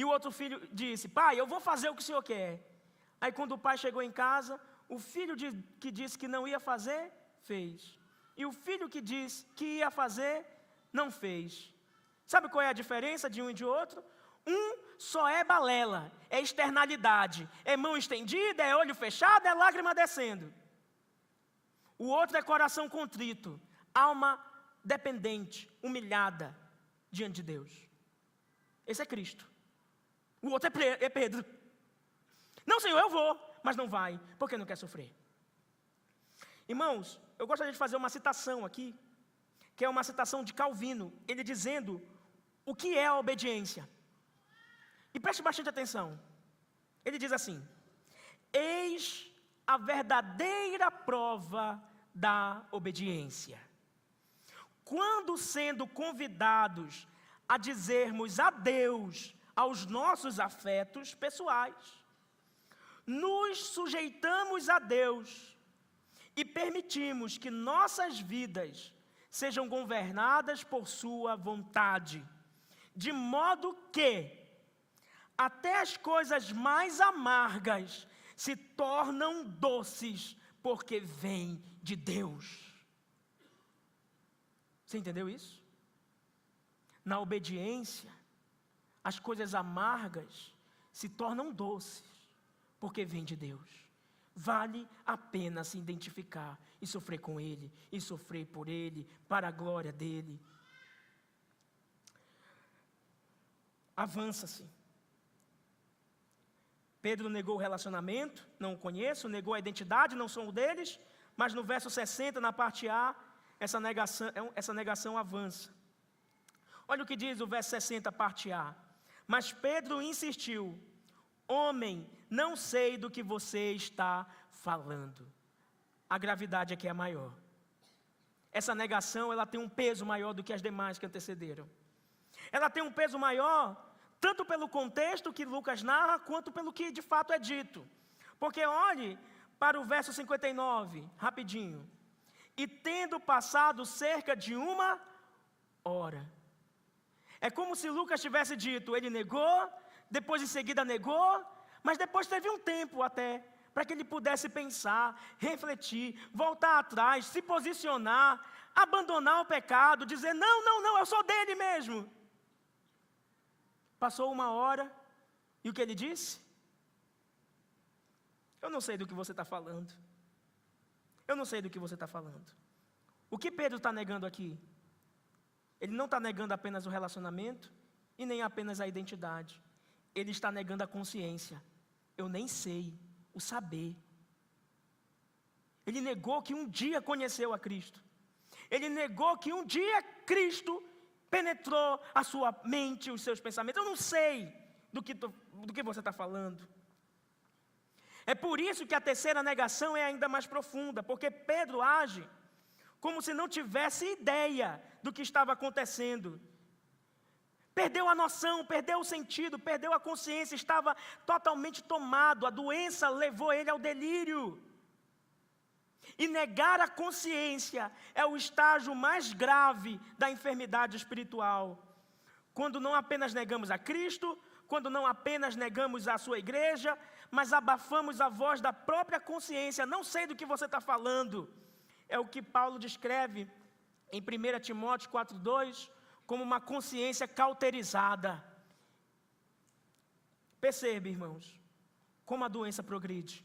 E o outro filho disse: pai, eu vou fazer o que o Senhor quer. Aí quando o pai chegou em casa, o filho que disse que não ia fazer, fez. E o filho que disse que ia fazer, não fez. Sabe qual é a diferença de um e de outro? Um só é balela, é externalidade, é mão estendida, é olho fechado, é lágrima descendo. O outro é coração contrito, alma dependente, humilhada diante de Deus. Esse é Cristo. O outro é Pedro. Não, Senhor, eu vou, mas não vai, porque não quer sofrer. Irmãos, eu gostaria de fazer uma citação aqui, que é uma citação de Calvino, ele dizendo o que é a obediência. E preste bastante atenção. Ele diz assim: eis a verdadeira prova da obediência. Quando sendo convidados a dizermos adeus aos nossos afetos pessoais, nos sujeitamos a Deus e permitimos que nossas vidas sejam governadas por sua vontade, de modo que até as coisas mais amargas se tornam doces, porque vêm de Deus. Você entendeu isso? Na obediência, as coisas amargas se tornam doces, porque vêm de Deus. Vale a pena se identificar e sofrer com Ele, e sofrer por Ele, para a glória dEle. Avança-se. Pedro negou o relacionamento, não o conheço, negou a identidade, não sou um deles, mas no verso 60, na parte A, essa negação avança. Olha o que diz o verso 60, parte A. Mas Pedro insistiu: homem, não sei do que você está falando. A gravidade aqui é maior. Essa negação, ela tem um peso maior do que as demais que antecederam. Ela tem um peso maior, tanto pelo contexto que Lucas narra, quanto pelo que de fato é dito. Porque olhe para o verso 59, rapidinho. E tendo passado cerca de 1 hora. É como se Lucas tivesse dito: ele negou, depois em seguida negou, mas depois teve um tempo até para que ele pudesse pensar, refletir, voltar atrás, se posicionar, abandonar o pecado, dizer: não, eu sou dele mesmo. Passou 1 hora, e o que ele disse? Eu não sei do que você está falando. Eu não sei do que você está falando. O que Pedro está negando aqui? Ele não está negando apenas o relacionamento, e nem apenas a identidade. Ele está negando a consciência. Eu nem sei, o saber. Ele negou que um dia conheceu a Cristo. Ele negou que um dia Cristo penetrou a sua mente, os seus pensamentos. Eu não sei do que você está falando. É por isso que a terceira negação é ainda mais profunda, porque Pedro age como se não tivesse ideia do que estava acontecendo. Perdeu a noção, perdeu o sentido, perdeu a consciência, estava totalmente tomado. A doença levou ele ao delírio. E negar a consciência é o estágio mais grave da enfermidade espiritual. Quando não apenas negamos a Cristo, quando não apenas negamos a sua igreja, mas abafamos a voz da própria consciência. Não sei do que você está falando. É o que Paulo descreve em 1 Timóteo 4,2 como uma consciência cauterizada. Percebe, irmãos, como a doença progride.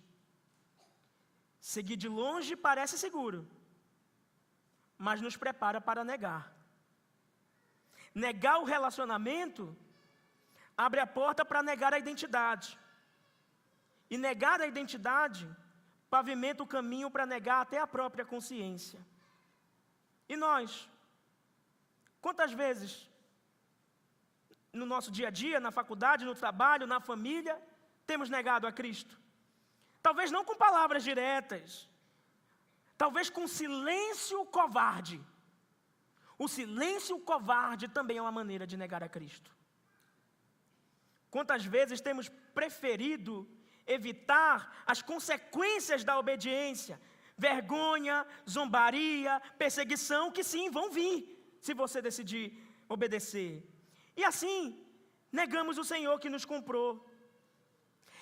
Seguir de longe parece seguro, mas nos prepara para negar. Negar o relacionamento abre a porta para negar a identidade. E negar a identidade pavimenta o caminho para negar até a própria consciência. E nós? Quantas vezes, no nosso dia a dia, na faculdade, no trabalho, na família, temos negado a Cristo? Talvez não com palavras diretas, talvez com silêncio covarde. O silêncio covarde também é uma maneira de negar a Cristo. Quantas vezes temos preferido evitar as consequências da obediência, vergonha, zombaria, perseguição, que sim, vão vir, se você decidir obedecer. E assim, negamos o Senhor que nos comprou.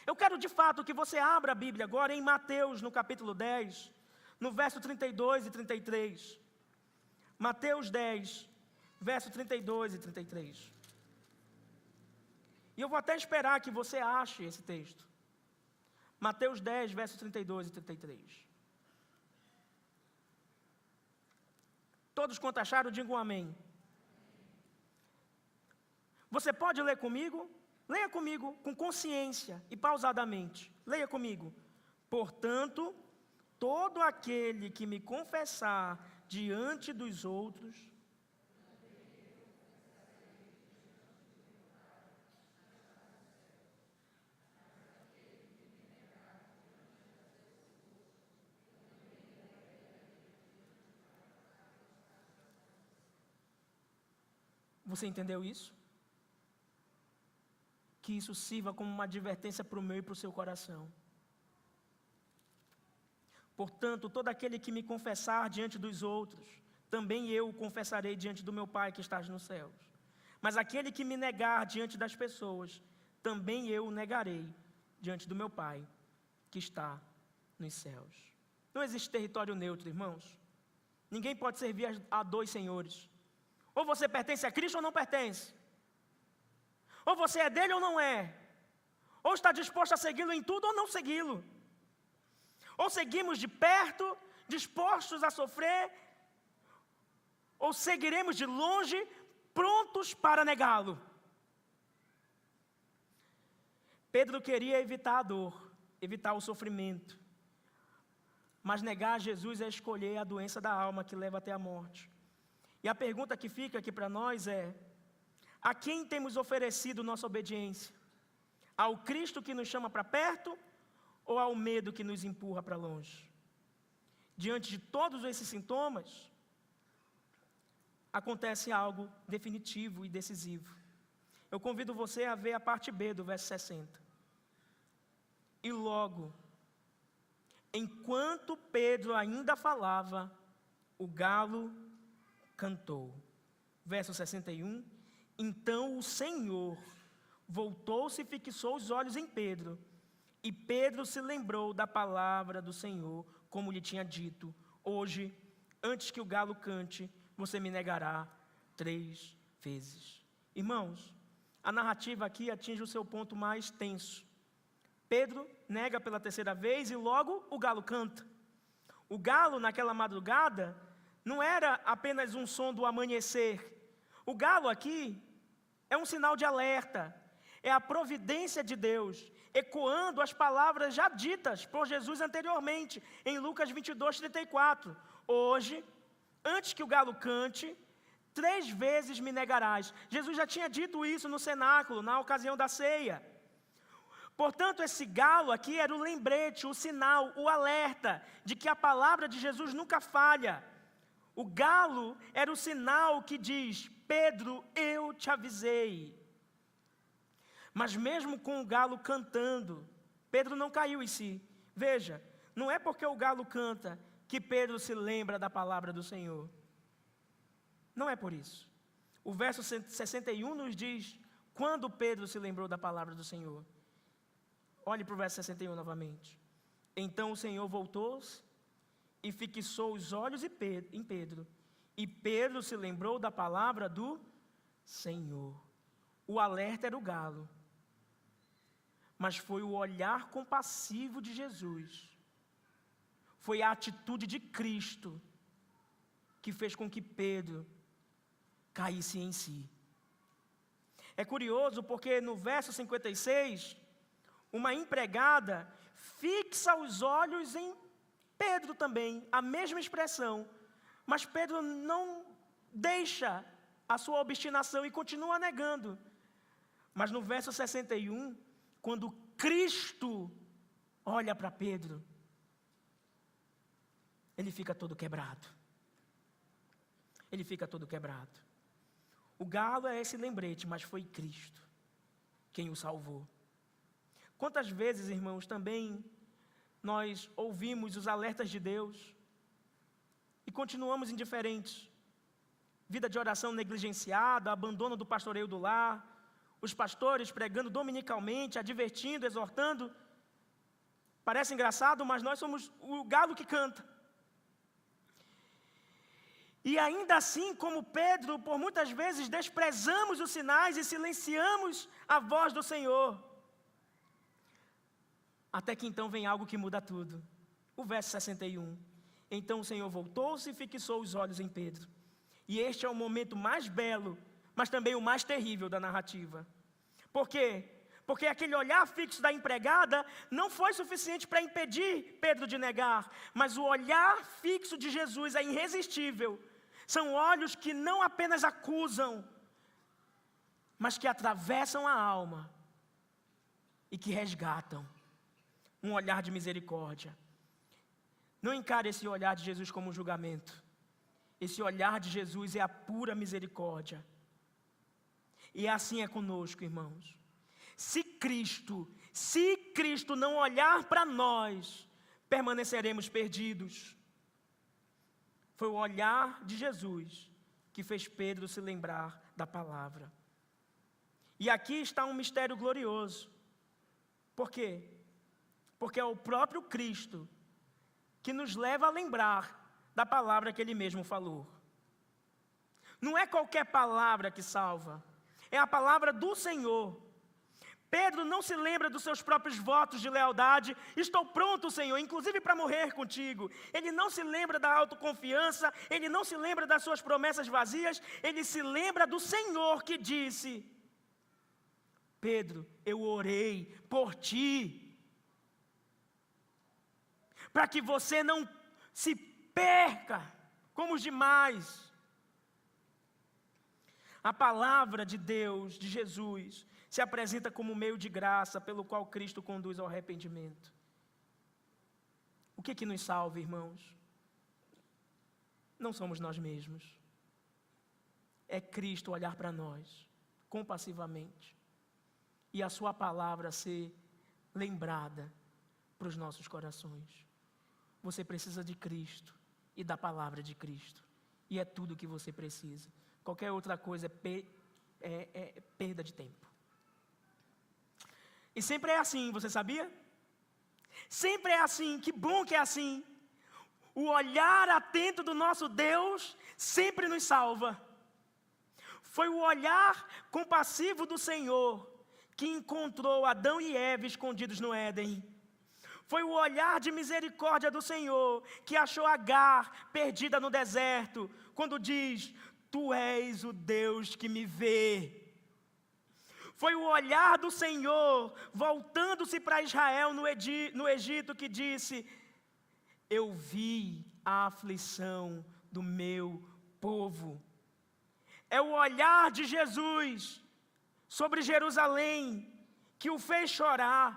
Eu quero de fato que você abra a Bíblia agora em Mateus, no capítulo 10, no verso 32 e 33. Mateus 10, verso 32 e 33. E eu vou até esperar que você ache esse texto. Mateus 10, verso 32 e 33. Todos quanto acharam, digam amém. Você pode ler comigo? Leia comigo com consciência e pausadamente. Leia comigo. Portanto, todo aquele que me confessar diante dos outros, você entendeu isso? Que isso sirva como uma advertência para o meu e para o seu coração. Portanto, todo aquele que me confessar diante dos outros, também eu o confessarei diante do meu Pai que estás nos céus. Mas aquele que me negar diante das pessoas, também eu o negarei diante do meu Pai que está nos céus. Não existe território neutro, irmãos. Ninguém pode servir a dois senhores. Ou você pertence a Cristo ou não pertence. Ou você é dele ou não é. Ou está disposto a segui-lo em tudo ou não segui-lo. Ou seguimos de perto, dispostos a sofrer, ou seguiremos de longe, prontos para negá-lo. Pedro queria evitar a dor, evitar o sofrimento. Mas negar a Jesus é escolher a doença da alma que leva até a morte. E a pergunta que fica aqui para nós é: a quem temos oferecido nossa obediência? Ao Cristo que nos chama para perto ou ao medo que nos empurra para longe? Diante de todos esses sintomas, acontece algo definitivo e decisivo. Eu convido você a ver a parte B do verso 60. E logo, enquanto Pedro ainda falava, o galo cantou. Verso 61. Então o Senhor voltou-se e fixou os olhos em Pedro. E Pedro se lembrou da palavra do Senhor, como lhe tinha dito: hoje, antes que o galo cante, você me negará 3 vezes. Irmãos, a narrativa aqui atinge o seu ponto mais tenso. Pedro nega pela 3ª vez e logo o galo canta. O galo, naquela madrugada, não era apenas um som do amanhecer. O galo aqui é um sinal de alerta. É a providência de Deus, ecoando as palavras já ditas por Jesus anteriormente, em Lucas 22, 34. Hoje, antes que o galo cante, 3 vezes me negarás. Jesus já tinha dito isso no cenáculo, na ocasião da ceia. Portanto, esse galo aqui era o lembrete, o sinal, o alerta de que a palavra de Jesus nunca falha. O galo era o sinal que diz: Pedro, eu te avisei. Mas mesmo com o galo cantando, Pedro não caiu em si. Veja, não é porque o galo canta que Pedro se lembra da palavra do Senhor. Não é por isso. O verso 61 nos diz quando Pedro se lembrou da palavra do Senhor. Olhe para o verso 61 novamente. Então o Senhor voltou-se e fixou os olhos em Pedro. E Pedro se lembrou da palavra do Senhor. O alerta era o galo. Mas foi o olhar compassivo de Jesus. Foi a atitude de Cristo que fez com que Pedro caísse em si. É curioso porque no verso 56, uma empregada fixa os olhos em Pedro também, a mesma expressão. Mas Pedro não deixa a sua obstinação e continua negando. Mas no verso 61, quando Cristo olha para Pedro, ele fica todo quebrado. Ele fica todo quebrado. O galo é esse lembrete, mas foi Cristo quem o salvou. Quantas vezes, irmãos, também nós ouvimos os alertas de Deus e continuamos indiferentes. Vida de oração negligenciada, abandono do pastoreio do lar, os pastores pregando dominicalmente, advertindo, exortando. Parece engraçado, mas nós somos o galo que canta. E ainda assim, como Pedro, por muitas vezes desprezamos os sinais e silenciamos a voz do Senhor. Até que então vem algo que muda tudo. O verso 61. Então o Senhor voltou-se e fixou os olhos em Pedro. E este é o momento mais belo, mas também o mais terrível da narrativa. Por quê? Porque aquele olhar fixo da empregada não foi suficiente para impedir Pedro de negar, mas o olhar fixo de Jesus é irresistível. São olhos que não apenas acusam, mas que atravessam a alma e que resgatam. Um olhar de misericórdia. Não encare esse olhar de Jesus como um julgamento. Esse olhar de Jesus é a pura misericórdia. E assim é conosco, irmãos. Se Cristo não olhar para nós, permaneceremos perdidos. Foi o olhar de Jesus que fez Pedro se lembrar da palavra. E aqui está um mistério glorioso. Por quê? Porque é o próprio Cristo que nos leva a lembrar da palavra que Ele mesmo falou. Não é qualquer palavra que salva, é a palavra do Senhor. Pedro não se lembra dos seus próprios votos de lealdade. Estou pronto, Senhor, inclusive para morrer contigo. Ele não se lembra da autoconfiança, ele não se lembra das suas promessas vazias, ele se lembra do Senhor que disse: Pedro, eu orei por ti, para que você não se perca como os demais. A palavra de Deus, de Jesus, se apresenta como meio de graça pelo qual Cristo conduz ao arrependimento. O que nos salva, irmãos? Não somos nós mesmos. É Cristo olhar para nós compassivamente e a sua palavra ser lembrada para os nossos corações. Você precisa de Cristo e da palavra de Cristo. E é tudo o que você precisa. Qualquer outra coisa é perda de tempo. E sempre é assim, você sabia? Sempre é assim, que bom que é assim. O olhar atento do nosso Deus sempre nos salva. Foi o olhar compassivo do Senhor que encontrou Adão e Eva escondidos no Éden. Foi o olhar de misericórdia do Senhor que achou Agar perdida no deserto, quando diz: Tu és o Deus que me vê. Foi o olhar do Senhor, voltando-se para Israel no Egito, que disse: Eu vi a aflição do meu povo. É o olhar de Jesus sobre Jerusalém que o fez chorar.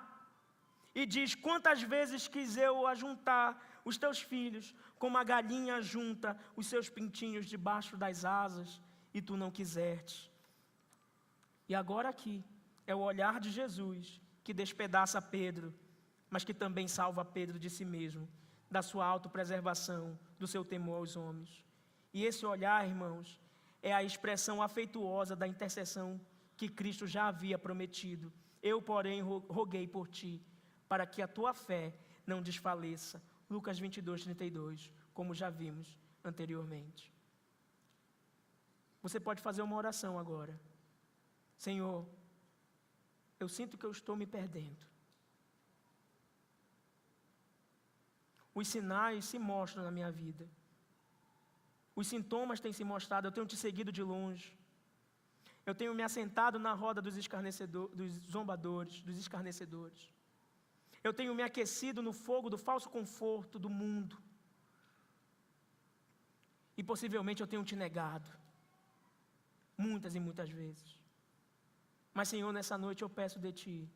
E diz: Quantas vezes quis eu ajuntar os teus filhos, como a galinha junta os seus pintinhos debaixo das asas, e tu não quiseste. E agora aqui, é o olhar de Jesus que despedaça Pedro, mas que também salva Pedro de si mesmo, da sua autopreservação, do seu temor aos homens. E esse olhar, irmãos, é a expressão afetuosa da intercessão que Cristo já havia prometido. Eu, porém, roguei por ti, para que a tua fé não desfaleça. Lucas 22:32, como já vimos anteriormente. Você pode fazer uma oração agora. Senhor, eu sinto que eu estou me perdendo. Os sinais se mostram na minha vida. Os sintomas têm se mostrado, eu tenho te seguido de longe. Eu tenho me assentado na roda dos zombadores, dos escarnecedores. Eu tenho me aquecido no fogo do falso conforto do mundo. E possivelmente eu tenho te negado. Muitas e muitas vezes. Mas, Senhor, nessa noite eu peço de Ti,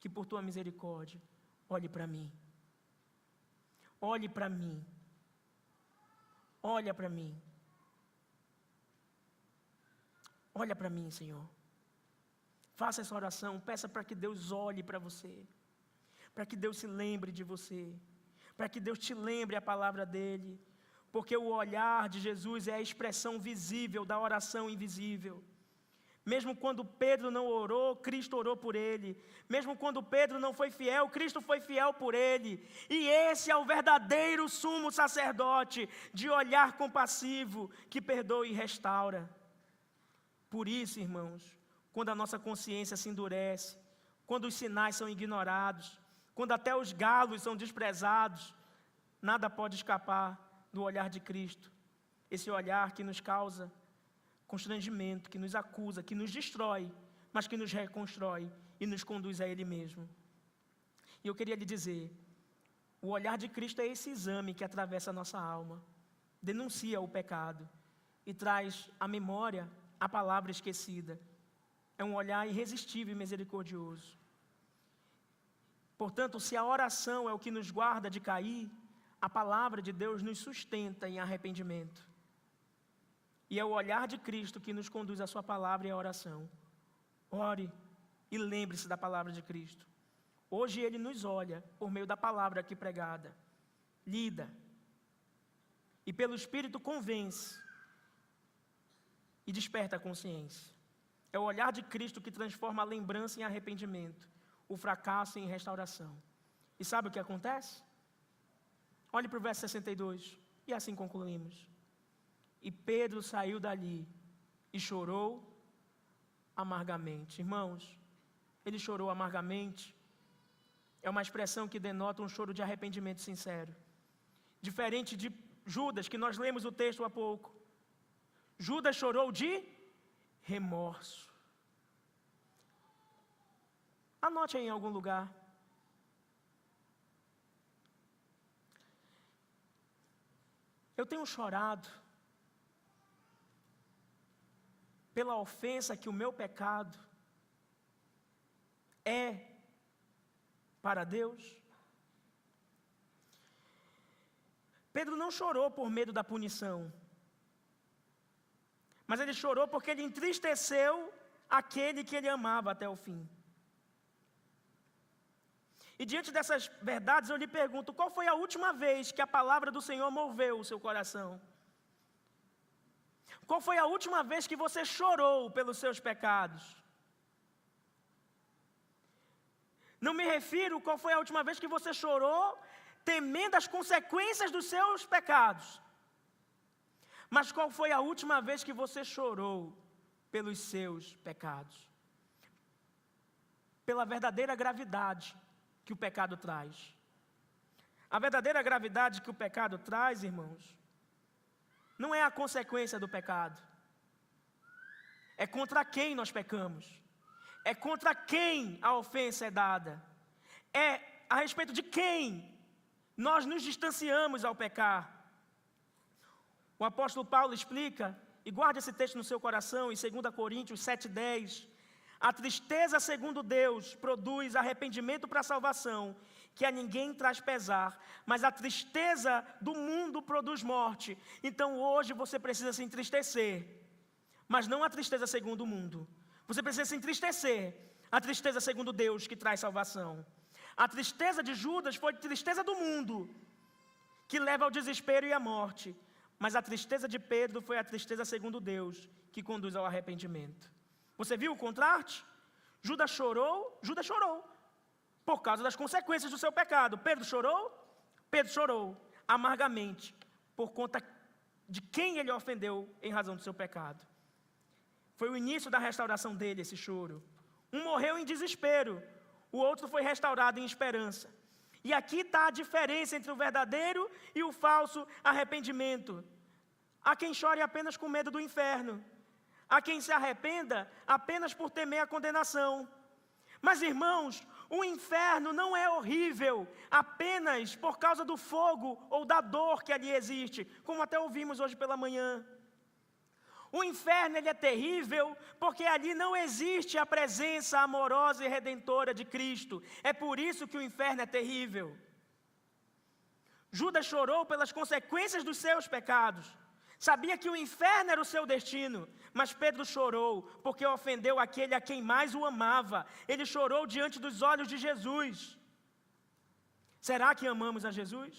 que por Tua misericórdia, olhe para mim. Olhe para mim olha para mim. Olha para mim, Senhor. Faça essa oração, peça para que Deus olhe para você, para que Deus se lembre de você, para que Deus te lembre a palavra dEle, porque o olhar de Jesus é a expressão visível da oração invisível. Mesmo quando Pedro não orou, Cristo orou por ele. Mesmo quando Pedro não foi fiel, Cristo foi fiel por ele. E esse é o verdadeiro sumo sacerdote, de olhar compassivo, que perdoa e restaura. Por isso, irmãos, quando a nossa consciência se endurece, quando os sinais são ignorados, quando até os galos são desprezados, nada pode escapar do olhar de Cristo. Esse olhar que nos causa constrangimento, que nos acusa, que nos destrói, mas que nos reconstrói e nos conduz a Ele mesmo. E eu queria lhe dizer, o olhar de Cristo é esse exame que atravessa a nossa alma, denuncia o pecado e traz à memória a palavra esquecida. É um olhar irresistível e misericordioso. Portanto, se a oração é o que nos guarda de cair, a palavra de Deus nos sustenta em arrependimento. E é o olhar de Cristo que nos conduz à sua palavra e à oração. Ore e lembre-se da palavra de Cristo. Hoje Ele nos olha por meio da palavra aqui pregada, lida, e pelo Espírito convence e desperta a consciência. É o olhar de Cristo que transforma a lembrança em arrependimento, o fracasso em restauração. E sabe o que acontece? Olhe para o verso 62, e assim concluímos. E Pedro saiu dali e chorou amargamente. Irmãos, ele chorou amargamente. É uma expressão que denota um choro de arrependimento sincero. Diferente de Judas, que nós lemos o texto há pouco. Judas chorou de remorso. Anote aí em algum lugar. Eu tenho chorado pela ofensa que o meu pecado é para Deus. Pedro não chorou por medo da punição, mas ele chorou porque ele entristeceu aquele que ele amava até o fim. E diante dessas verdades eu lhe pergunto, qual foi a última vez que a palavra do Senhor moveu o seu coração? Qual foi a última vez que você chorou pelos seus pecados? Não me refiro qual foi a última vez que você chorou temendo as consequências dos seus pecados. Mas qual foi a última vez que você chorou pelos seus pecados? Pela verdadeira gravidade que o pecado traz. A verdadeira gravidade que o pecado traz, irmãos, não é a consequência do pecado. É contra quem nós pecamos. É contra quem a ofensa é dada. É a respeito de quem nós nos distanciamos ao pecar. O apóstolo Paulo explica, e guarde esse texto no seu coração, em 2 Coríntios 7,10. A tristeza segundo Deus produz arrependimento para a salvação, que a ninguém traz pesar, mas a tristeza do mundo produz morte. Então hoje você precisa se entristecer, mas não a tristeza segundo o mundo. Você precisa se entristecer, a tristeza segundo Deus que traz salvação. A tristeza de Judas foi tristeza do mundo, que leva ao desespero e à morte. Mas a tristeza de Pedro foi a tristeza segundo Deus, que conduz ao arrependimento. Você viu o contraste? Judas chorou por causa das consequências do seu pecado. Pedro chorou amargamente por conta de quem ele ofendeu em razão do seu pecado. Foi o início da restauração dele, esse choro. Um morreu em desespero, o outro foi restaurado em esperança. E aqui está a diferença entre o verdadeiro e o falso arrependimento. Há quem chore apenas com medo do inferno. Há quem se arrependa apenas por temer a condenação. Mas, irmãos, o inferno não é horrível apenas por causa do fogo ou da dor que ali existe, como até ouvimos hoje pela manhã. O inferno ele é terrível porque ali não existe a presença amorosa e redentora de Cristo. É por isso que o inferno é terrível. Judas chorou pelas consequências dos seus pecados. Sabia que o inferno era o seu destino, mas Pedro chorou porque ofendeu aquele a quem mais o amava. Ele chorou diante dos olhos de Jesus. Será que amamos a Jesus?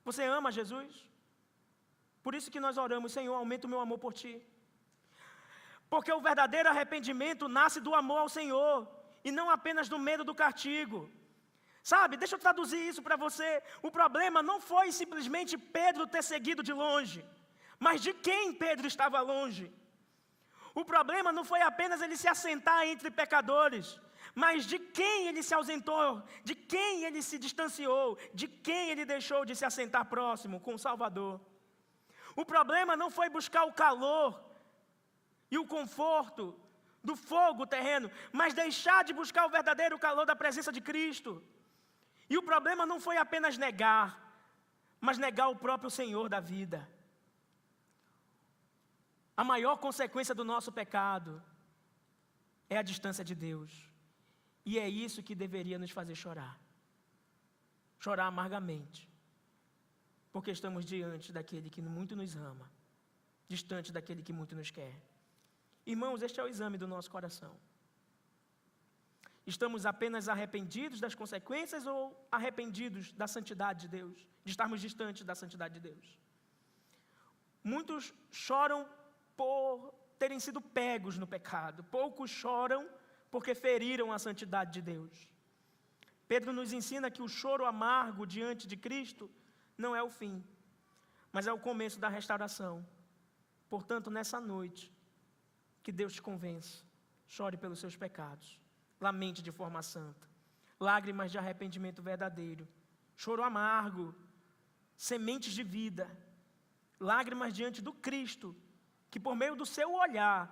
Você ama Jesus? Por isso que nós oramos: Senhor, aumenta o meu amor por Ti. Porque o verdadeiro arrependimento nasce do amor ao Senhor, e não apenas do medo do castigo. Sabe, deixa eu traduzir isso para você. O problema não foi simplesmente Pedro ter seguido de longe, mas de quem Pedro estava longe. O problema não foi apenas ele se assentar entre pecadores, mas de quem ele se ausentou, de quem ele se distanciou, de quem ele deixou de se assentar próximo com o Salvador. O problema não foi buscar o calor e o conforto do fogo terreno, mas deixar de buscar o verdadeiro calor da presença de Cristo. E o problema não foi apenas negar, mas negar o próprio Senhor da vida. A maior consequência do nosso pecado é a distância de Deus. E é isso que deveria nos fazer chorar. Chorar amargamente. Porque estamos diante daquele que muito nos ama, distante daquele que muito nos quer. Irmãos, este é o exame do nosso coração. Estamos apenas arrependidos das consequências ou arrependidos da santidade de Deus? De estarmos distantes da santidade de Deus? Muitos choram por terem sido pegos no pecado. Poucos choram porque feriram a santidade de Deus. Pedro nos ensina que o choro amargo diante de Cristo não é o fim, mas é o começo da restauração. Portanto, nessa noite, que Deus te convença, chore pelos seus pecados, lamente de forma santa, lágrimas de arrependimento verdadeiro, choro amargo, sementes de vida, lágrimas diante do Cristo, que por meio do seu olhar,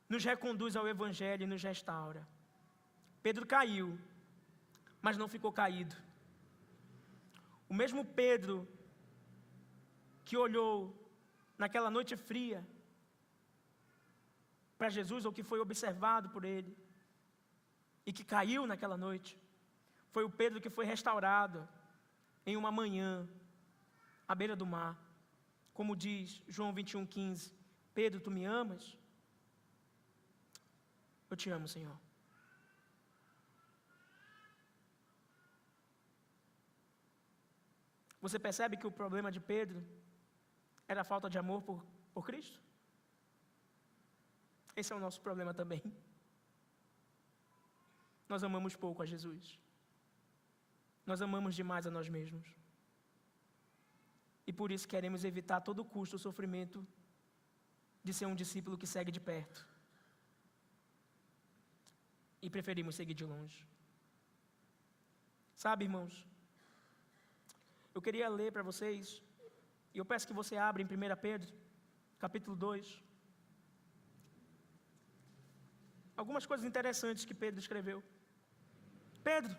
nos reconduz ao Evangelho e nos restaura. Pedro caiu, mas não ficou caído. O mesmo Pedro que olhou naquela noite fria para Jesus, ou que foi observado por ele, e que caiu naquela noite, foi o Pedro que foi restaurado em uma manhã, à beira do mar. Como diz João 21,15, Pedro, tu me amas? Eu te amo, Senhor. Você percebe que o problema de Pedro era a falta de amor por Cristo? Esse é o nosso problema também. Nós amamos pouco a Jesus. Nós amamos demais a nós mesmos. E por isso queremos evitar a todo custo o sofrimento de ser um discípulo que segue de perto. E preferimos seguir de longe. Sabe, irmãos, eu queria ler para vocês, e eu peço que você abra em 1 Pedro, capítulo 2. Algumas coisas interessantes que Pedro escreveu. Pedro,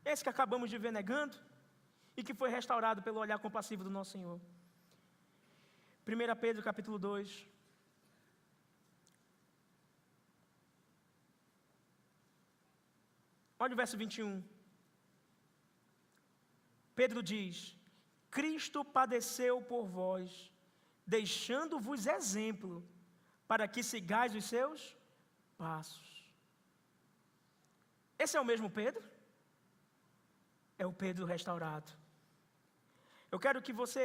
esse que acabamos de ver negando, e que foi restaurado pelo olhar compassivo do nosso Senhor. 1 Pedro, capítulo 2. Olha o verso 21. Pedro diz: Cristo padeceu por vós, deixando-vos exemplo, para que sigais os seus passos. Esse é o mesmo Pedro? É o Pedro restaurado. Eu quero que você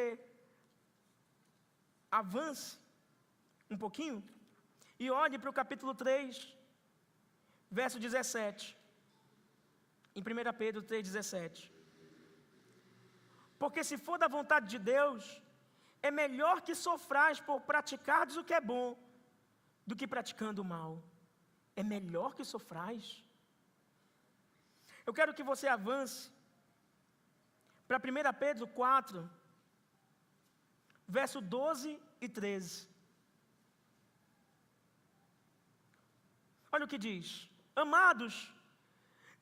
avance um pouquinho e olhe para o capítulo 3, verso 17. Em 1 Pedro 3,17. Porque se for da vontade de Deus, é melhor que sofrais por praticardes o que é bom, do que praticando o mal. É melhor que sofrais. Eu quero que você avance para 1 Pedro 4, verso 12 e 13. Olha o que diz: Amados,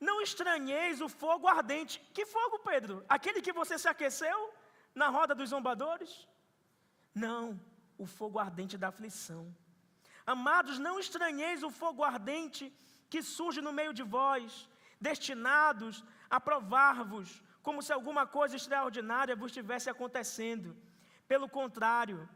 não estranheis o fogo ardente. Que fogo, Pedro? Aquele que você se aqueceu na roda dos zombadores? Não, o fogo ardente da aflição. Amados, não estranheis o fogo ardente que surge no meio de vós, destinados a provar-vos, como se alguma coisa extraordinária vos estivesse acontecendo. Pelo contrário,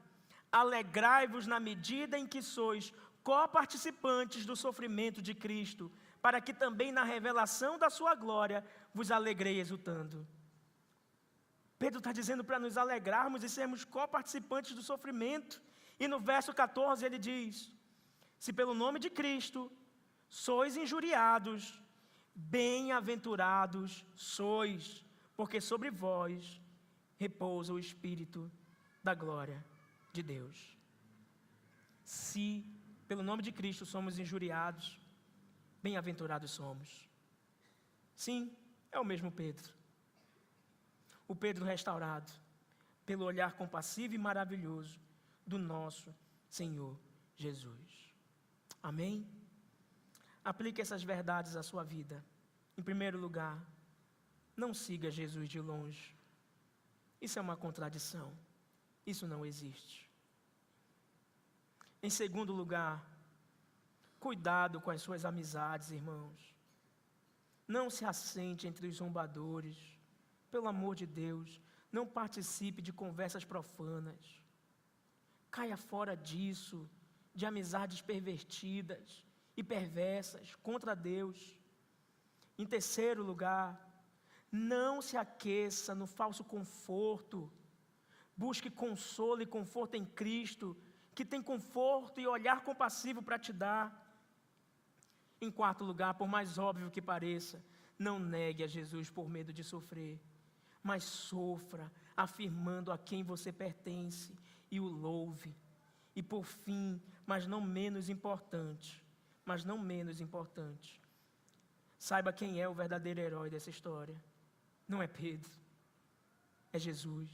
alegrai-vos na medida em que sois coparticipantes do sofrimento de Cristo, para que também na revelação da sua glória vos alegreis exultando. Pedro está dizendo para nos alegrarmos e sermos coparticipantes do sofrimento. E no verso 14 ele diz: se pelo nome de Cristo sois injuriados, bem-aventurados sois, porque sobre vós repousa o Espírito da glória de Deus. Se pelo nome de Cristo somos injuriados, bem-aventurados somos. Sim, é o mesmo Pedro. O Pedro restaurado pelo olhar compassivo e maravilhoso do nosso Senhor Jesus. Amém? Aplique essas verdades à sua vida. Em primeiro lugar, não siga Jesus de longe. Isso é uma contradição. Isso não existe. Em segundo lugar, cuidado com as suas amizades, irmãos. Não se assente entre os zombadores. Pelo amor de Deus, não participe de conversas profanas. Caia fora disso, de amizades pervertidas e perversas contra Deus. Em terceiro lugar, não se aqueça no falso conforto. Busque consolo e conforto em Cristo, que tem conforto e olhar compassivo para te dar. Em quarto lugar, por mais óbvio que pareça, não negue a Jesus por medo de sofrer, mas sofra afirmando a quem você pertence e o louve. E por fim, mas não menos importante, saiba quem é o verdadeiro herói dessa história. Não é Pedro, é Jesus.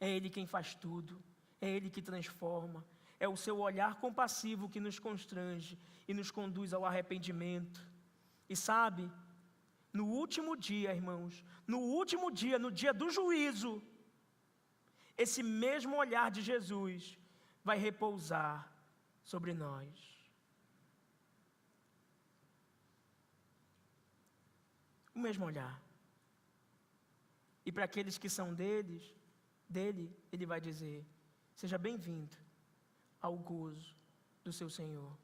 É Ele quem faz tudo, é Ele que transforma, é o seu olhar compassivo que nos constrange e nos conduz ao arrependimento. E sabe, no último dia, irmãos, no dia do juízo, esse mesmo olhar de Jesus vai repousar sobre nós. O mesmo olhar. E para aqueles que são dele, ele vai dizer: seja bem-vindo ao gozo do seu Senhor.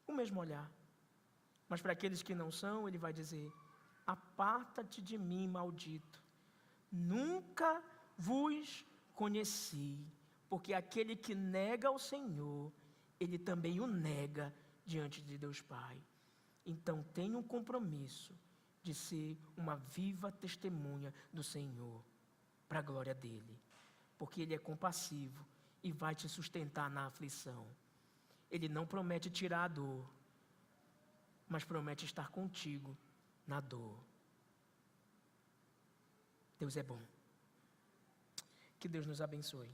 O mesmo olhar. Mas para aqueles que não são, ele vai dizer: aparta-te de mim, maldito. Nunca vos conheci. Porque aquele que nega o Senhor, ele também o nega diante de Deus Pai. Então tenha um compromisso de ser uma viva testemunha do Senhor, para a glória dEle. Porque Ele é compassivo e vai te sustentar na aflição. Ele não promete tirar a dor, mas promete estar contigo na dor. Deus é bom. Que Deus nos abençoe.